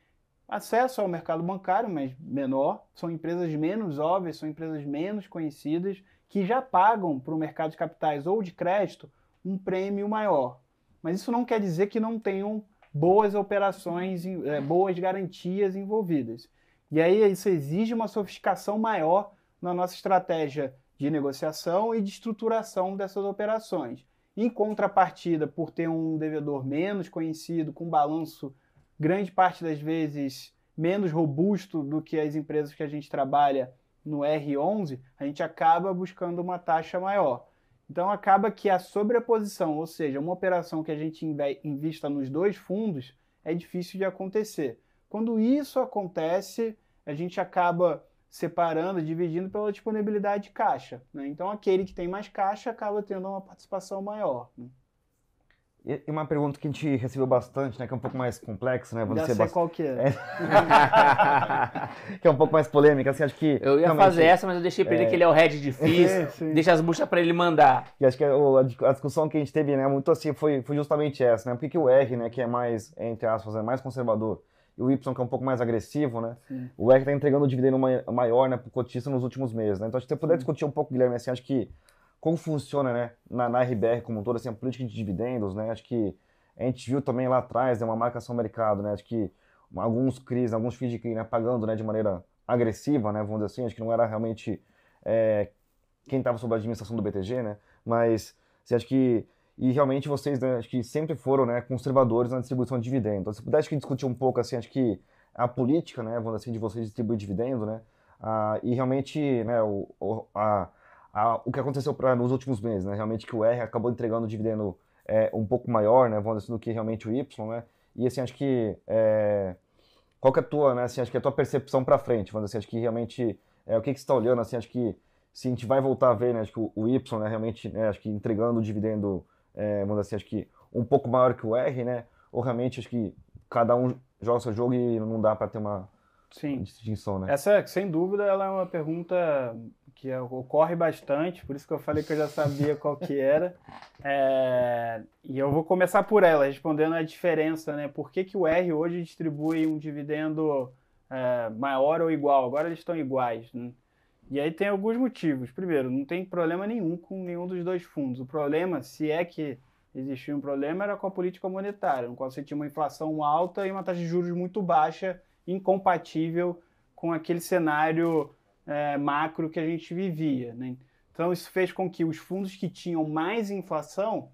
acesso ao mercado bancário, mas menor, são empresas menos óbvias, são empresas menos conhecidas, que já pagam para o mercado de capitais ou de crédito um prêmio maior. Mas isso não quer dizer que não tenham boas operações, boas garantias envolvidas. E aí isso exige uma sofisticação maior na nossa estratégia de negociação e de estruturação dessas operações. Em contrapartida, por ter um devedor menos conhecido, com balanço grande parte das vezes menos robusto do que as empresas que a gente trabalha no R11, a gente acaba buscando uma taxa maior. Então acaba que a sobreposição, ou seja, uma operação que a gente invista nos dois fundos, é difícil de acontecer. Quando isso acontece, a gente acaba separando, dividindo pela disponibilidade de caixa, né? Então aquele que tem mais caixa acaba tendo uma participação maior, né? E uma pergunta que a gente recebeu bastante, né, que é um pouco mais complexa, né? Já sei qual que é. Que é um pouco mais polêmica, assim, acho que... Eu ia fazer essa, mas eu deixei pra ele que ele é o head difícil, deixa as buchas pra ele mandar. E acho que a discussão que a gente teve, né, muito assim, foi justamente essa, né? Por que o R, né, que é mais, entre aspas, é mais conservador, e o Y, que é um pouco mais agressivo, né? Sim. O R está entregando um dividendo maior, né, pro cotista nos últimos meses, né? Então, acho que você puder discutir um pouco, Guilherme, assim, acho que como funciona, né, na RBR como um todo, assim, a política de dividendos, né? Acho que a gente viu também lá atrás, né, uma marcação mercado, né? Acho que alguns CRIs, alguns FIIs de CRI, né, pagando, né, de maneira agressiva, né, vamos dizer assim, acho que não era realmente quem estava sob a administração do BTG, né? Mas assim, acho que e realmente vocês, né, acho que sempre foram, né, conservadores na distribuição de dividendos. Então, se pudesse acho que discutir um pouco, assim, acho que a política, né, vamos dizer assim, de vocês distribuir dividendos, né, e realmente, né, o que aconteceu nos últimos meses, né, realmente que o R acabou entregando o dividendo um pouco maior, né, vamos dizer assim, do que realmente o Y, né, e assim, acho que qual que é a tua, né, assim, acho que a tua percepção para frente, vamos dizer assim, acho que realmente o que você está olhando, assim, acho que se a gente vai voltar a ver, né, acho que o Y, né, realmente, né, acho que entregando o dividendo vamos dizer assim, acho que um pouco maior que o R, né? Ou realmente acho que cada um joga seu jogo e não dá para ter uma distinção, né? Essa, sem dúvida, ela é uma pergunta que ocorre bastante, por isso que eu falei que eu já sabia qual que era. E eu vou começar por ela, respondendo a diferença, né? Por que o R hoje distribui um dividendo maior ou igual? Agora eles estão iguais, né? E aí tem alguns motivos. Primeiro, não tem problema nenhum com nenhum dos dois fundos. O problema, se é que existia um problema, era com a política monetária, no qual você tinha uma inflação alta e uma taxa de juros muito baixa, incompatível com aquele cenário macro que a gente vivia, né? Então isso fez com que os fundos que tinham mais inflação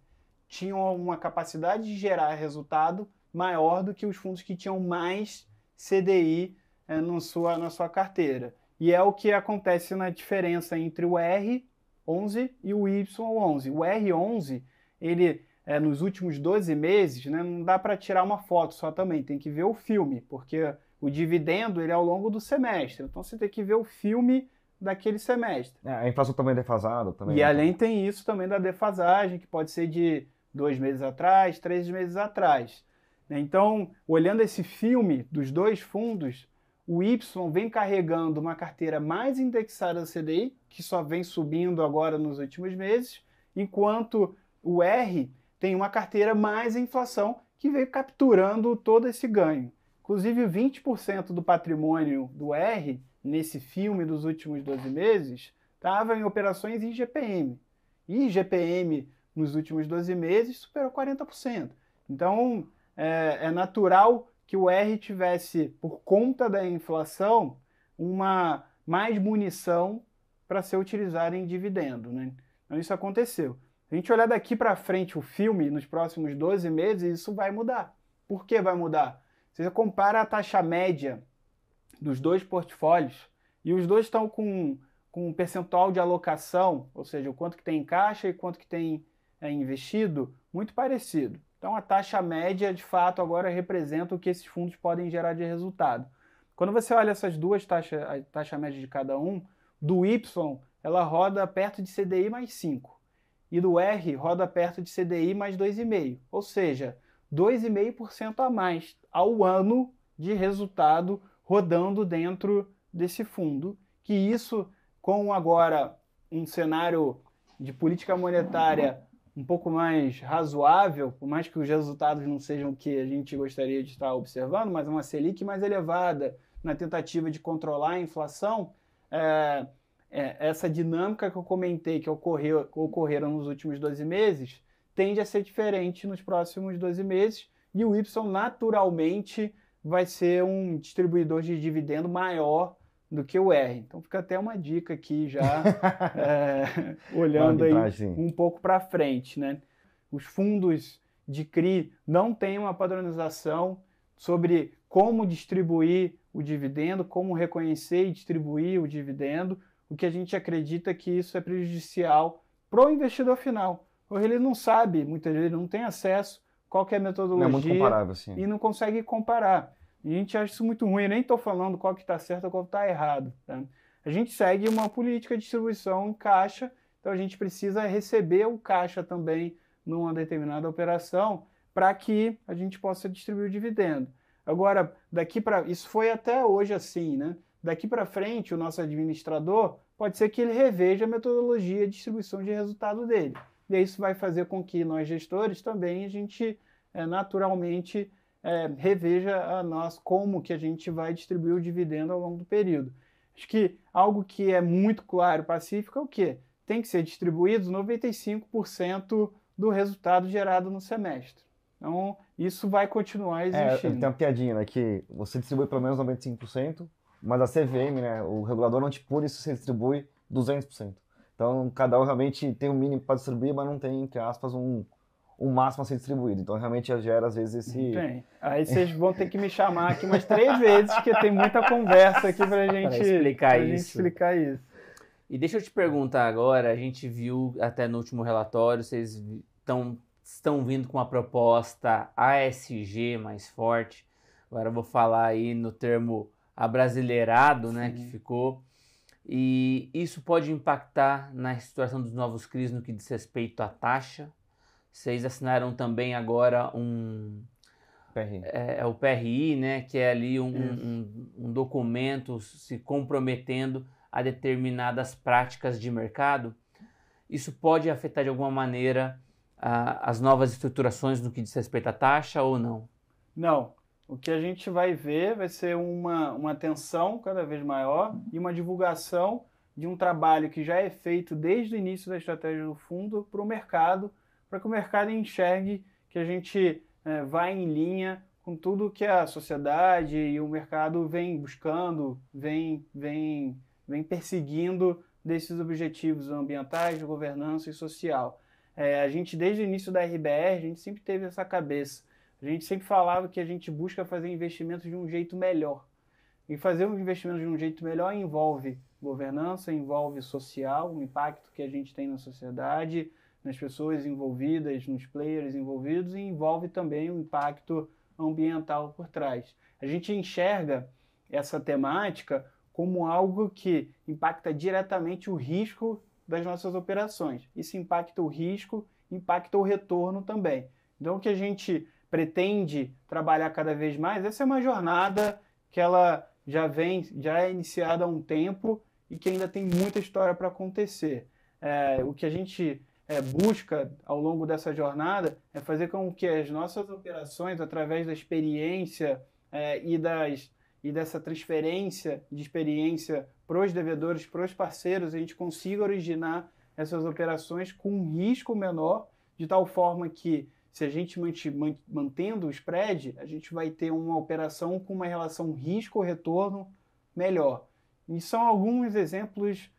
tinham uma capacidade de gerar resultado maior do que os fundos que tinham mais CDI na sua carteira. E é o que acontece na diferença entre o R11 e o Y11. O R11, ele nos últimos 12 meses, né, não dá para tirar uma foto só também, tem que ver o filme, porque o dividendo ele é ao longo do semestre. Então você tem que ver o filme daquele semestre. A inflação também é defasada. Também, e além tem isso também da defasagem, que pode ser de 2 meses atrás, 3 meses atrás. Então, olhando esse filme dos dois fundos, o Y vem carregando uma carteira mais indexada ao CDI, que só vem subindo agora nos últimos meses, enquanto o R tem uma carteira mais inflação, que veio capturando todo esse ganho. Inclusive, 20% do patrimônio do R, nesse filme dos últimos 12 meses, estava em operações em GPM. E GPM, nos últimos 12 meses, superou 40%. Então, é natural que o R tivesse, por conta da inflação, uma mais munição para ser utilizada em dividendo, né? Então isso aconteceu. Se a gente olhar daqui para frente o filme, nos próximos 12 meses, isso vai mudar. Por que vai mudar? Se você compara a taxa média dos dois portfólios, e os dois estão com um percentual de alocação, ou seja, o quanto que tem em caixa e quanto que tem investido, muito parecido. Então a taxa média, de fato, agora representa o que esses fundos podem gerar de resultado. Quando você olha essas duas taxas, a taxa média de cada um, do Y, ela roda perto de CDI mais 5. E do R roda perto de CDI mais 2,5. Ou seja, 2,5% a mais ao ano de resultado rodando dentro desse fundo. Que isso, com agora um cenário de política monetária um pouco mais razoável, por mais que os resultados não sejam o que a gente gostaria de estar observando, mas uma Selic mais elevada na tentativa de controlar a inflação, essa dinâmica que eu comentei que ocorreram nos últimos 12 meses tende a ser diferente nos próximos 12 meses e o Y naturalmente vai ser um distribuidor de dividendo maior do que o R. Então fica até uma dica aqui já, olhando aí um pouco para frente, né? Os fundos de CRI não têm uma padronização sobre como distribuir o dividendo, como reconhecer e distribuir o dividendo. O que a gente acredita é que isso é prejudicial para o investidor final. Porque ele não sabe, muitas vezes não tem acesso qual que é a metodologia, não é muito comparável, assim. E não consegue comparar. E a gente acha isso muito ruim. Eu nem estou falando qual que está certo ou qual que está errado. Tá? A gente segue uma política de distribuição em caixa, então a gente precisa receber o caixa também numa determinada operação para que a gente possa distribuir o dividendo. Agora, isso foi até hoje assim, né? Daqui para frente, o nosso administrador pode ser que ele reveja a metodologia de distribuição de resultado dele. E isso vai fazer com que nós, gestores, também a gente naturalmente reveja como que a gente vai distribuir o dividendo ao longo do período. Acho que algo que é muito claro e pacífico é o quê? Tem que ser distribuído 95% do resultado gerado no semestre. Então, isso vai continuar existindo. Tem uma piadinha, né, que você distribui pelo menos 95%, mas a CVM, né, o regulador não te pune se você distribui 200%. Então, cada um realmente tem um mínimo para distribuir, mas não tem, entre aspas, um máximo a ser distribuído. Então, realmente, gera, às vezes, esse... Tem. Aí vocês vão ter que me chamar aqui umas 3 vezes, porque tem muita conversa aqui para a gente explicar isso. E deixa eu te perguntar agora, a gente viu até no último relatório, vocês estão vindo com uma proposta ASG mais forte. Agora eu vou falar aí no termo abrasileirado, né, que ficou. E isso pode impactar na situação dos novos CRIs no que diz respeito à taxa. Vocês assinaram também agora PRI. O PRI, né, que é ali um documento se comprometendo a determinadas práticas de mercado. Isso pode afetar de alguma maneira as novas estruturações no que diz respeito à taxa ou não? Não. O que a gente vai ver vai ser uma atenção cada vez maior e uma divulgação de um trabalho que já é feito desde o início da estratégia do fundo para o mercado, para que o mercado enxergue que a gente vai em linha com tudo que a sociedade e o mercado vem buscando, vem perseguindo desses objetivos ambientais, de governança e social. A gente, desde o início da RBR, a gente sempre teve essa cabeça. A gente sempre falava que a gente busca fazer investimentos de um jeito melhor. E fazer um investimento de um jeito melhor envolve governança, envolve social, o impacto que a gente tem na sociedade, nas pessoas envolvidas, nos players envolvidos, e envolve também o impacto ambiental por trás. A gente enxerga essa temática como algo que impacta diretamente o risco das nossas operações. Isso impacta o risco, impacta o retorno também. Então, o que a gente pretende trabalhar cada vez mais, essa é uma jornada que ela já é iniciada há um tempo e que ainda tem muita história para acontecer. O que a gente busca ao longo dessa jornada é fazer com que as nossas operações, através da experiência e dessa transferência de experiência para os devedores, para os parceiros, a gente consiga originar essas operações com um risco menor, de tal forma que, se a gente mantendo o spread, a gente vai ter uma operação com uma relação risco-retorno melhor. E são alguns exemplos,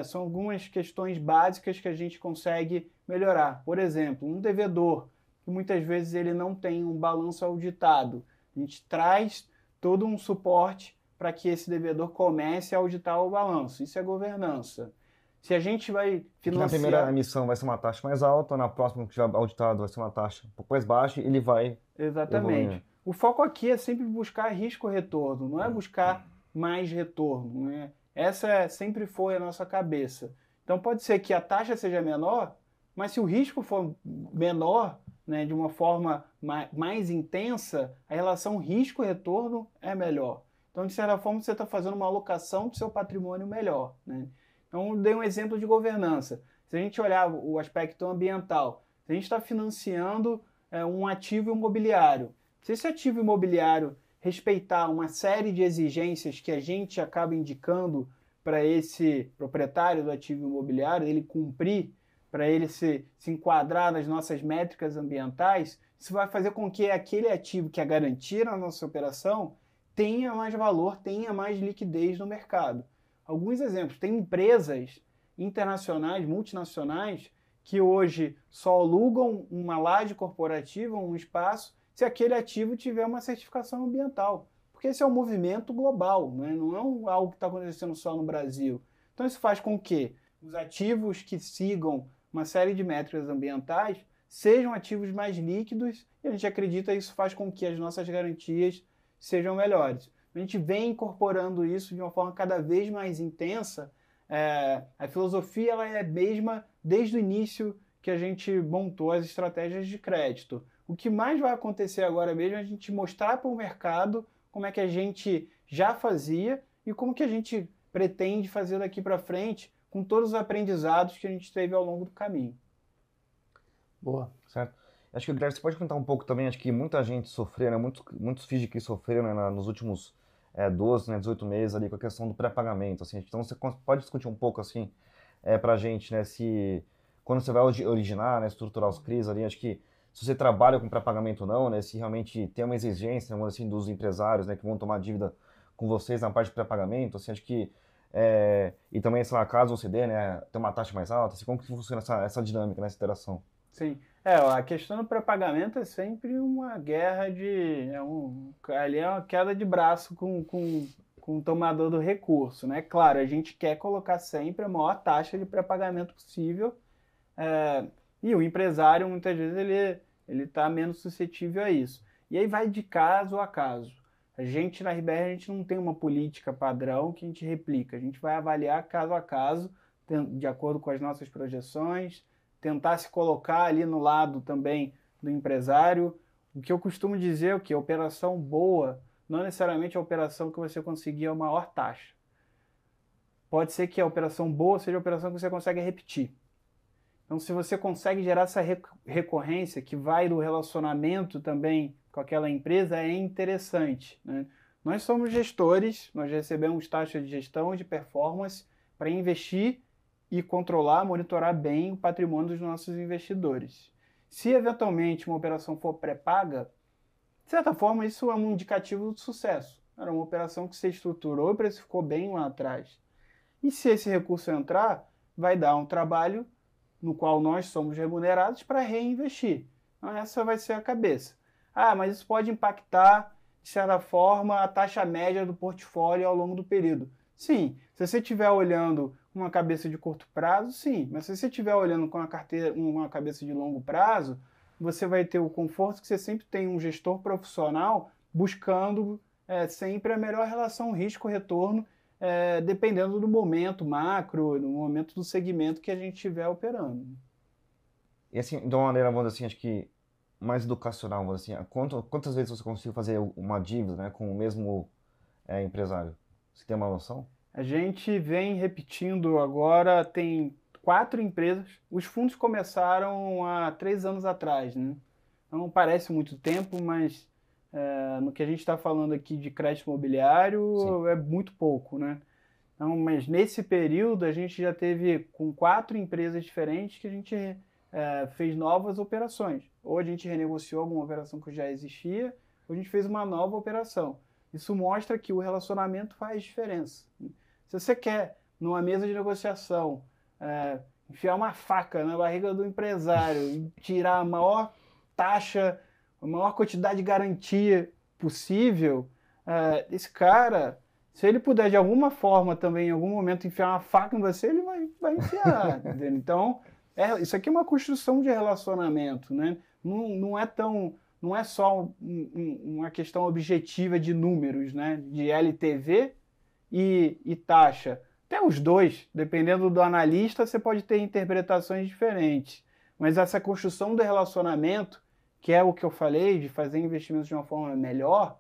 são algumas questões básicas que a gente consegue melhorar. Por exemplo, um devedor, que muitas vezes ele não tem um balanço auditado. A gente traz todo um suporte para que esse devedor comece a auditar o balanço. Isso é governança. Se a gente vai financiar... Na primeira emissão vai ser uma taxa mais alta, na próxima que tiver auditado vai ser uma taxa um pouco mais baixa, e ele vai... Exatamente. Evoluindo. O foco aqui é sempre buscar risco-retorno, não é buscar mais retorno, né? Essa sempre foi a nossa cabeça. Então pode ser que a taxa seja menor, mas se o risco for menor, né, de uma forma mais intensa, a relação risco-retorno é melhor. Então, de certa forma, você está fazendo uma alocação do seu patrimônio melhor, né? Então, eu dei um exemplo de governança. Se a gente olhar o aspecto ambiental, se a gente está financiando um ativo imobiliário, se esse ativo imobiliário respeitar uma série de exigências que a gente acaba indicando para esse proprietário do ativo imobiliário, ele cumprir, para ele se enquadrar nas nossas métricas ambientais, isso vai fazer com que aquele ativo que é garantia na nossa operação tenha mais valor, tenha mais liquidez no mercado. Alguns exemplos, tem empresas internacionais, multinacionais, que hoje só alugam uma laje corporativa, um espaço, se aquele ativo tiver uma certificação ambiental. Porque esse é um movimento global, né? Não é algo que está acontecendo só no Brasil. Então isso faz com que os ativos que sigam uma série de métricas ambientais sejam ativos mais líquidos, e a gente acredita que isso faz com que as nossas garantias sejam melhores. A gente vem incorporando isso de uma forma cada vez mais intensa. A filosofia ela é a mesma desde o início que a gente montou as estratégias de crédito. O que mais vai acontecer agora mesmo é a gente mostrar para o mercado como é que a gente já fazia e como que a gente pretende fazer daqui para frente com todos os aprendizados que a gente teve ao longo do caminho. Boa, certo. Acho que, Guilherme, você pode contar um pouco também, acho que muita gente sofreu, né? Muitos FIIs aqui sofreram, né, nos últimos 12, né, 18 meses ali com a questão do pré-pagamento, assim. Então você pode discutir um pouco, assim, para a gente, né, se quando você vai originar, né, estruturar os CRIs ali, acho que se você trabalha com pré-pagamento ou não, né, se realmente tem uma exigência, né, assim, dos empresários, né, que vão tomar dívida com vocês na parte de pré-pagamento, assim, acho que e também, sei lá, caso você dê, né, tem uma taxa mais alta, assim, como que funciona essa dinâmica, nessa interação? Sim, a questão do pré-pagamento é sempre uma guerra ali é uma queda de braço com o tomador do recurso, né? Claro, a gente quer colocar sempre a maior taxa de pré-pagamento possível, e o empresário, muitas vezes, ele está menos suscetível a isso. E aí vai de caso a caso. A gente, na RBR, a gente não tem uma política padrão que a gente replica. A gente vai avaliar caso a caso, de acordo com as nossas projeções, tentar se colocar ali no lado também do empresário. O que eu costumo dizer é que a operação boa não necessariamente é a operação que você conseguir a maior taxa. Pode ser que a operação boa seja a operação que você consegue repetir. Então, se você consegue gerar essa recorrência que vai do relacionamento também com aquela empresa, é interessante, né? Nós somos gestores, nós recebemos taxa de gestão e de performance para investir e controlar, monitorar bem o patrimônio dos nossos investidores. Se eventualmente uma operação for pré-paga, de certa forma isso é um indicativo de sucesso. Era uma operação que você estruturou e precificou bem lá atrás. E se esse recurso entrar, vai dar um trabalho no qual nós somos remunerados para reinvestir. Então essa vai ser a cabeça. Mas isso pode impactar, de certa forma, a taxa média do portfólio ao longo do período. Sim, se você estiver olhando uma cabeça de curto prazo, sim. Mas se você estiver olhando com uma cabeça de longo prazo, você vai ter o conforto que você sempre tem um gestor profissional buscando sempre a melhor relação risco-retorno, dependendo do momento macro, do momento do segmento que a gente estiver operando. E assim, de uma maneira, vamos dizer assim, acho que mais educacional, vamos dizer assim, quantas vezes você conseguiu fazer uma dívida, né, com o mesmo empresário? Você tem uma noção? A gente vem repetindo agora, tem 4 empresas. Os fundos começaram há 3 anos atrás, né? Não parece muito tempo, mas no que a gente está falando aqui de crédito imobiliário, sim, é muito pouco, né? Então, mas nesse período a gente já teve com 4 empresas diferentes que a gente fez novas operações. Ou a gente renegociou alguma operação que já existia, ou a gente fez uma nova operação. Isso mostra que o relacionamento faz diferença. Se você quer, numa mesa de negociação, enfiar uma faca na barriga do empresário e tirar a maior taxa, a maior quantidade de garantia possível, esse cara, Se ele puder, de alguma forma também, em algum momento, enfiar uma faca em você, ele vai enfiar, entendeu? Então, isso aqui é uma construção de relacionamento, né? Não é só uma questão objetiva de números, né? De LTV e taxa. Até os dois, dependendo do analista, você pode ter interpretações diferentes. Mas essa construção do relacionamento, que é o que eu falei, de fazer investimentos de uma forma melhor,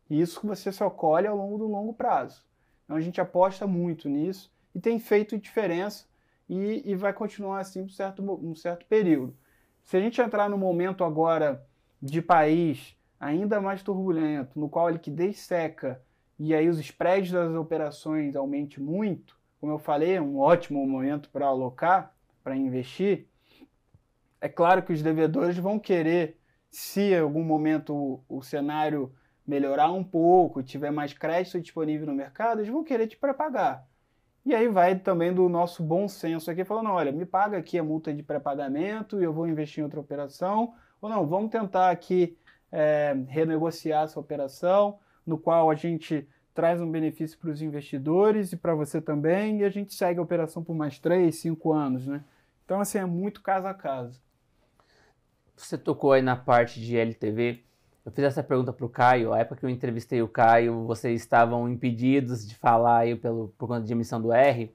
isso você só colhe ao longo do longo prazo. Então a gente aposta muito nisso e tem feito diferença e vai continuar assim por um certo período. Se a gente entrar no momento agora de país ainda mais turbulento, no qual a liquidez seca e aí os spreads das operações aumente muito, como eu falei, é um ótimo momento para alocar, para investir. É claro que os devedores vão querer, se em algum momento o cenário melhorar um pouco, tiver mais crédito disponível no mercado, eles vão querer te pré-pagar. E aí vai também do nosso bom senso aqui, falando, olha, me paga aqui a multa de pré-pagamento e eu vou investir em outra operação, ou não, vamos tentar aqui renegociar essa operação, no qual a gente traz um benefício para os investidores e para você também, e a gente segue a operação por mais 3, 5 anos, né? Então, assim, é muito caso a caso. Você tocou aí na parte de LTV. Eu fiz essa pergunta para o Caio. A época que eu entrevistei o Caio, vocês estavam impedidos de falar aí por conta de emissão do R.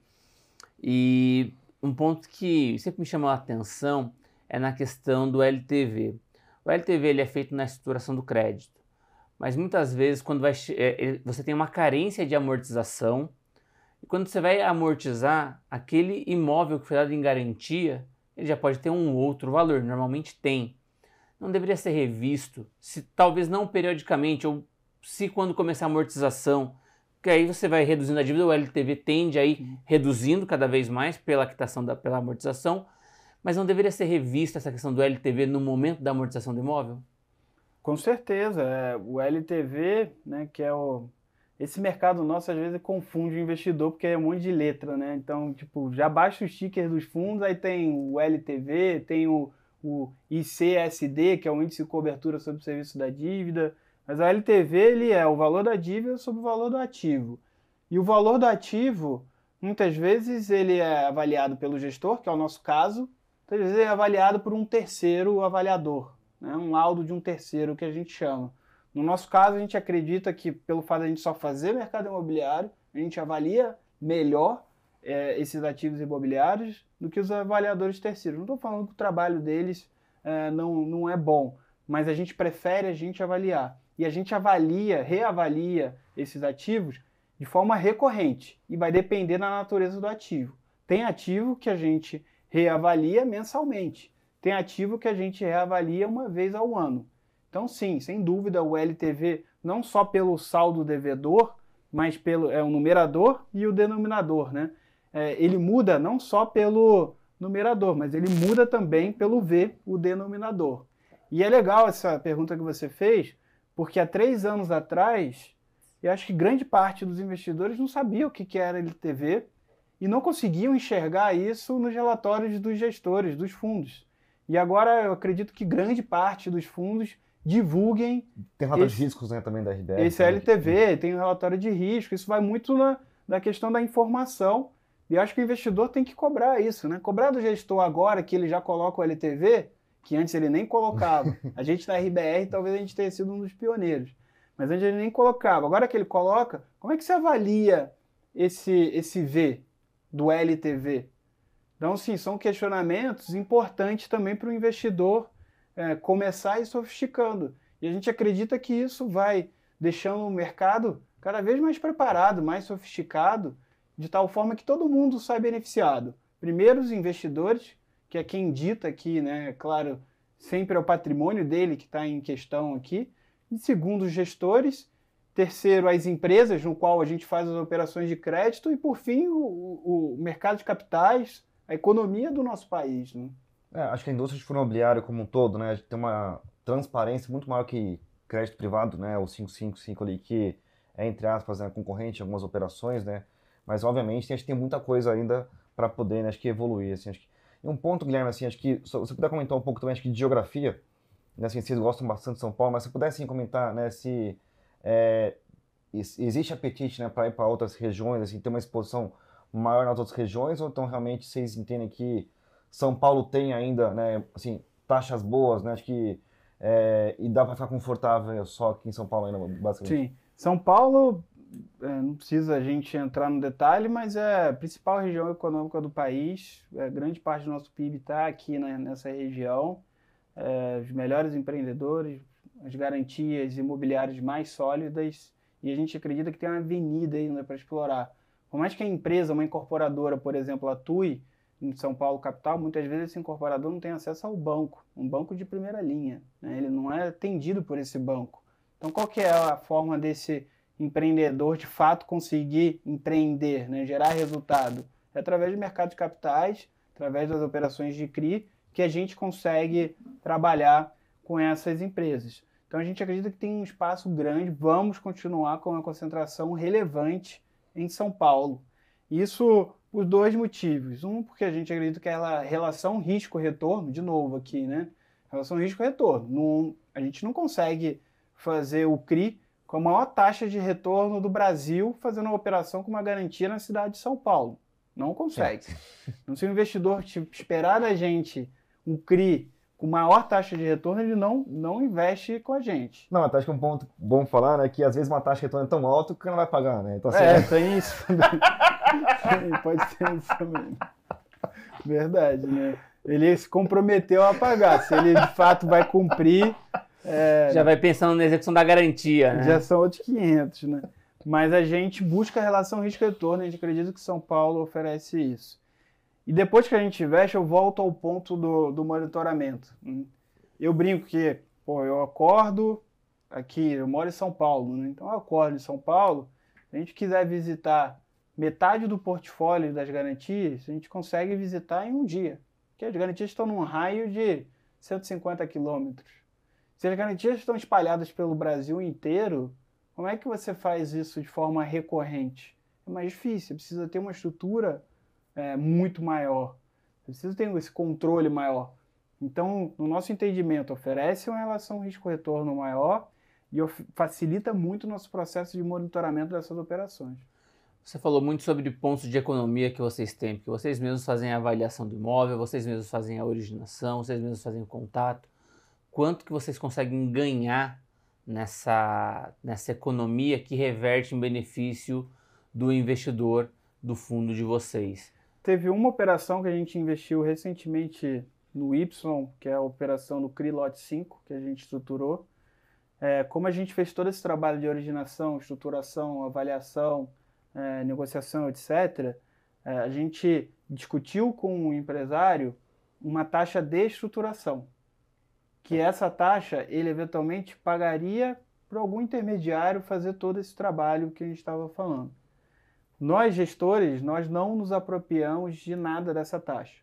E um ponto que sempre me chamou a atenção é na questão do LTV. O LTV ele é feito na estruturação do crédito, mas muitas vezes quando você tem uma carência de amortização, e quando você vai amortizar, aquele imóvel que foi dado em garantia, ele já pode ter um outro valor, normalmente tem. Não deveria ser revisto, se talvez não periodicamente, ou se quando começar a amortização, porque aí você vai reduzindo a dívida, o LTV tende a ir reduzindo cada vez mais pela quitação pela amortização, mas não deveria ser revista essa questão do LTV no momento da amortização do imóvel? Com certeza, o LTV, né, que é esse mercado nosso às vezes confunde o investidor porque é um monte de letra, né? Então, tipo, já baixa o sticker dos fundos, aí tem o LTV, tem o ICSD, que é o índice de cobertura sobre o serviço da dívida, mas a LTV ele é o valor da dívida sobre o valor do ativo. E o valor do ativo, muitas vezes ele é avaliado pelo gestor, que é o nosso caso, muitas vezes ele é avaliado por um terceiro avaliador, né? Um laudo de um terceiro que a gente chama. No nosso caso, a gente acredita que pelo fato de a gente só fazer mercado imobiliário, a gente avalia melhor esses ativos imobiliários do que os avaliadores terceiros. Não estou falando que o trabalho deles não é bom, mas a gente prefere a gente avaliar. E a gente reavalia esses ativos de forma recorrente e vai depender da natureza do ativo. Tem ativo que a gente reavalia mensalmente, tem ativo que a gente reavalia uma vez ao ano. Então, sim, sem dúvida, o LTV, não só pelo saldo devedor, mas pelo o numerador e o denominador, né? Ele muda não só pelo numerador, mas ele muda também pelo V, o denominador. E é legal essa pergunta que você fez, porque há 3 anos atrás, eu acho que grande parte dos investidores não sabia o que era LTV e não conseguiam enxergar isso nos relatórios dos gestores, dos fundos. E agora eu acredito que grande parte dos fundos divulguem... Tem relatório de riscos, né, também da RBR. Esse LTV, tem um relatório de risco, isso vai muito na questão da informação, e eu acho que o investidor tem que cobrar isso, né? Cobrar do gestor agora que ele já coloca o LTV, que antes ele nem colocava. A gente na RBR talvez a gente tenha sido um dos pioneiros, mas antes ele nem colocava. Agora que ele coloca, como é que você avalia esse V do LTV? Então, sim, são questionamentos importantes também para o investidor começar a ir sofisticando. E a gente acredita que isso vai deixando o mercado cada vez mais preparado, mais sofisticado, de tal forma que todo mundo sai beneficiado. Primeiro, os investidores, que é quem dita aqui, né? Claro, sempre é o patrimônio dele que está em questão aqui. E segundo, os gestores. Terceiro, as empresas, no qual a gente faz as operações de crédito. E, por fim, o mercado de capitais, a economia do nosso país, né? Acho que a indústria de fundo imobiliário como um todo, né, tem uma transparência muito maior que crédito privado, né, o 555 ali, que é, entre aspas, né, concorrente em algumas operações, né, mas obviamente acho que tem muita coisa ainda para poder, né, acho que evoluir, assim, acho que... E um ponto, Guilherme, assim, acho que, se você puder comentar um pouco também, acho que de geografia, né, assim, vocês gostam bastante de São Paulo, mas se pudesse, assim, comentar, né, se existe apetite, né, para ir para outras regiões, assim, ter uma exposição maior nas outras regiões, ou então realmente vocês entendem que São Paulo tem ainda, né, assim, taxas boas, né, acho que e dá para ficar confortável só aqui em São Paulo ainda, basicamente? Sim. São Paulo, não precisa a gente entrar no detalhe, mas é a principal região econômica do país. Grande parte do nosso PIB está aqui, né, nessa região. Os melhores empreendedores, as garantias imobiliárias mais sólidas, e a gente acredita que tem uma avenida ainda para explorar. Por mais que a empresa, uma incorporadora, por exemplo, atue em São Paulo capital, muitas vezes esse incorporador não tem acesso ao banco, um banco de primeira linha, né? Ele não é atendido por esse banco. Então, qual que é a forma desse empreendedor de fato conseguir empreender, né? Gerar resultado? É através de mercado de capitais, através das operações de CRI, que a gente consegue trabalhar com essas empresas. Então, a gente acredita que tem um espaço grande, vamos continuar com uma concentração relevante em São Paulo. Isso por dois motivos. Um, porque a gente acredita que a relação risco-retorno, de novo aqui, né? Relação risco-retorno. A gente não consegue fazer o CRI com a maior taxa de retorno do Brasil fazendo uma operação com uma garantia na cidade de São Paulo. Não consegue. Então, se o investidor esperar da gente um CRI com maior taxa de retorno, ele não investe com a gente. Não, acho que um ponto bom falar, né, que às vezes uma taxa de retorno é tão alta que o cara não vai pagar, né? Então, assim, tem isso também. Pode ser isso também. Verdade, né? Ele se comprometeu a pagar. Se ele de fato vai cumprir... já vai pensando na execução da garantia, né? Já são outros 500, né? Mas a gente busca a relação risco-retorno, a gente acredita que São Paulo oferece isso. E depois que a gente investe, eu volto ao ponto do monitoramento. Eu brinco que, eu acordo aqui, eu moro em São Paulo, né? Então eu acordo em São Paulo, se a gente quiser visitar metade do portfólio das garantias, a gente consegue visitar em um dia. Porque as garantias estão num raio de 150 quilômetros. Se as garantias estão espalhadas pelo Brasil inteiro, como é que você faz isso de forma recorrente? É mais difícil, você precisa ter uma estrutura muito maior. Você precisa ter esse controle maior. Então, no nosso entendimento, oferece uma relação risco-retorno maior e facilita muito o nosso processo de monitoramento dessas operações. Você falou muito sobre pontos de economia que vocês têm, porque vocês mesmos fazem a avaliação do imóvel, vocês mesmos fazem a originação, vocês mesmos fazem o contato. Quanto que vocês conseguem ganhar nessa economia que reverte em benefício do investidor do fundo de vocês? Teve uma operação que a gente investiu recentemente no Y, que é a operação do CRI Lote 5, que a gente estruturou. Como a gente fez todo esse trabalho de originação, estruturação, avaliação, negociação, etc., a gente discutiu com o empresário uma taxa de estruturação, que essa taxa ele eventualmente pagaria para algum intermediário fazer todo esse trabalho que a gente estava falando. Nós, gestores, nós não nos apropriamos de nada dessa taxa.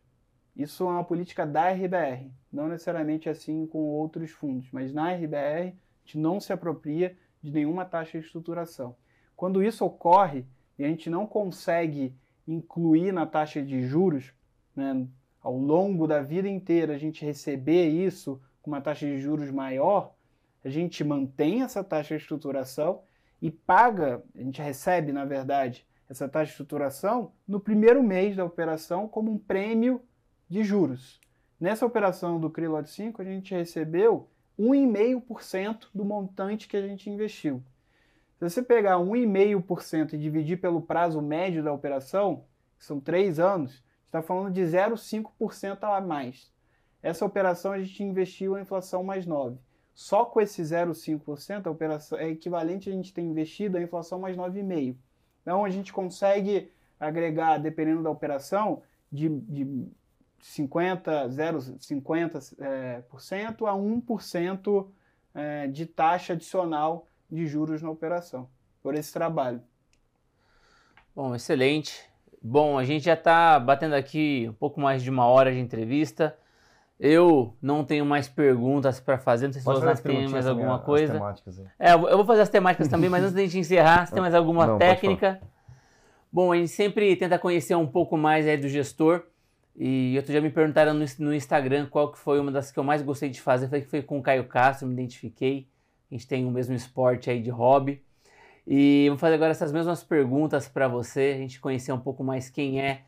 Isso é uma política da RBR, não necessariamente assim com outros fundos, mas na RBR a gente não se apropria de nenhuma taxa de estruturação. Quando isso ocorre e a gente não consegue incluir na taxa de juros, né, ao longo da vida inteira a gente receber isso com uma taxa de juros maior, a gente mantém essa taxa de estruturação e paga, a gente recebe, na verdade, essa taxa de estruturação no primeiro mês da operação como um prêmio de juros. Nessa operação do CRI Lote 5, a gente recebeu 1,5% do montante que a gente investiu. Se você pegar 1,5% e dividir pelo prazo médio da operação, que são 3 anos, está falando de 0,5% a mais. Essa operação a gente investiu a inflação mais 9%. Só com esse 0,5% a operação é equivalente a gente ter investido a inflação mais 9,5%. Então a gente consegue agregar, dependendo da operação, de 0,50% a 1% de taxa adicional de juros na operação, por esse trabalho. Bom, excelente. Bom, a gente já está batendo aqui um pouco mais de 1 hora de entrevista. Eu não tenho mais perguntas para fazer, não sei se vocês têm mais alguma coisa. Eu vou fazer as temáticas também, mas antes da gente encerrar, se tem mais alguma técnica. Bom, a gente sempre tenta conhecer um pouco mais aí do gestor. E outro dia me perguntaram no Instagram qual que foi uma das que eu mais gostei de fazer. Foi com o Caio Castro, me identifiquei. A gente tem o mesmo esporte aí de hobby. E vou fazer agora essas mesmas perguntas para você, a gente conhecer um pouco mais quem é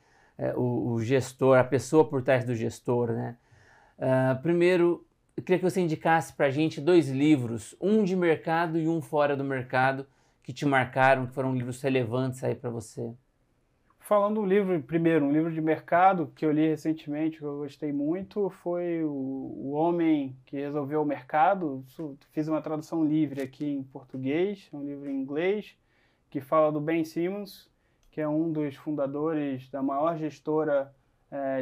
o gestor, a pessoa por trás do gestor, né? Primeiro, eu queria que você indicasse para a gente 2 livros, um de mercado e um fora do mercado, que te marcaram, que foram livros relevantes aí para você. Falando um livro, primeiro, um livro de mercado que eu li recentemente, que eu gostei muito, foi O Homem que Resolveu o Mercado. Fiz uma tradução livre aqui em português, um livro em inglês, que fala do Ben Simmons, que é um dos fundadores da maior gestora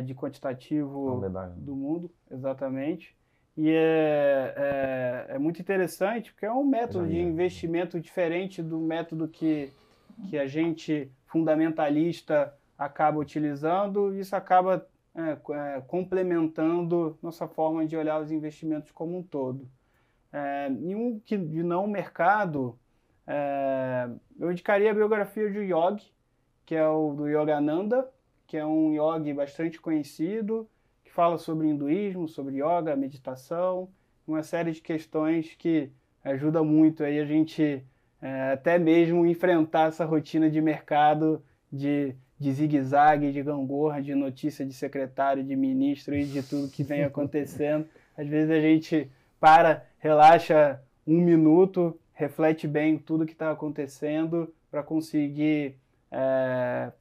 de quantitativo do mundo, exatamente. E é muito interessante, porque é um método de investimento diferente do método que a gente fundamentalista acaba utilizando, e isso acaba complementando nossa forma de olhar os investimentos como um todo. E um que de não mercado, eu indicaria a biografia de Yogi, que é o do Yogananda, que é um yogi bastante conhecido, que fala sobre hinduísmo, sobre yoga, meditação, uma série de questões que ajuda muito aí a gente até mesmo enfrentar essa rotina de mercado de zigue-zague, de gangorra, de notícia de secretário, de ministro e de tudo que vem acontecendo. Às vezes a gente relaxa 1 minuto, reflete bem tudo que está acontecendo para conseguir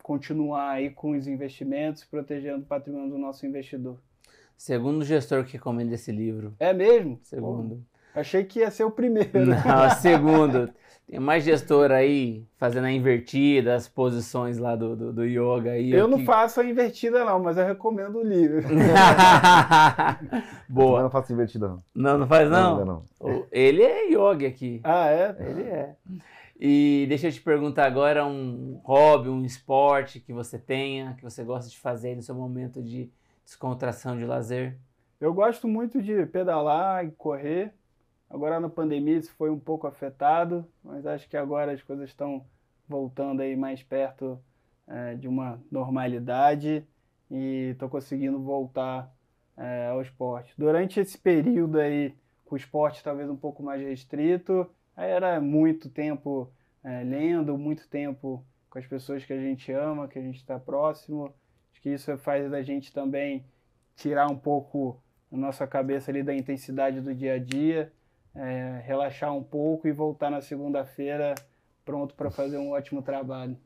continuar aí com os investimentos, protegendo o patrimônio do nosso investidor. Segundo gestor que recomenda esse livro. É mesmo? Segundo. Achei que ia ser o primeiro. Não, segundo. Tem mais gestor aí fazendo a invertida, as posições lá do yoga. Aí, eu não faço a invertida não, mas eu recomendo o livro. Boa. Eu não faço invertida não. Não faz não? Não. Ele é yoga aqui. Ah, é? Ele é. E deixa eu te perguntar agora um hobby, um esporte que você tenha, que você gosta de fazer no seu momento de descontração, de lazer. Eu gosto muito de pedalar e correr. Agora na pandemia isso foi um pouco afetado, mas acho que agora as coisas estão voltando aí mais perto de uma normalidade e estou conseguindo voltar ao esporte. Durante esse período aí, com o esporte talvez um pouco mais restrito, aí era muito tempo lendo, muito tempo com as pessoas que a gente ama, que a gente está próximo. Acho que isso faz da gente também tirar um pouco a nossa cabeça ali da intensidade do dia a dia, relaxar um pouco e voltar na segunda-feira pronto para fazer um ótimo trabalho.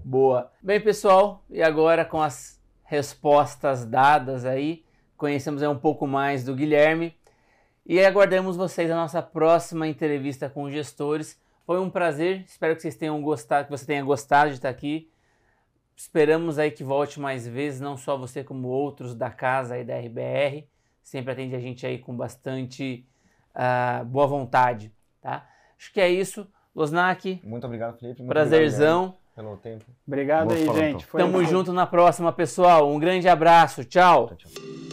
Boa. Bem, pessoal, e agora com as respostas dadas aí, conhecemos aí um pouco mais do Guilherme e aguardamos vocês na nossa próxima entrevista com gestores. Foi um prazer, espero que vocês tenham gostado, que você tenha gostado de estar aqui. Esperamos aí que volte mais vezes, não só você como outros da casa aí da RBR. Sempre atende a gente aí com bastante boa vontade, tá? Acho que é isso. Losnak. Muito obrigado, Felipe. Muito prazerzão. Obrigado, pelo tempo. Obrigado aí, gente. Tamo junto na próxima, pessoal. Um grande abraço. Tchau. Tchau.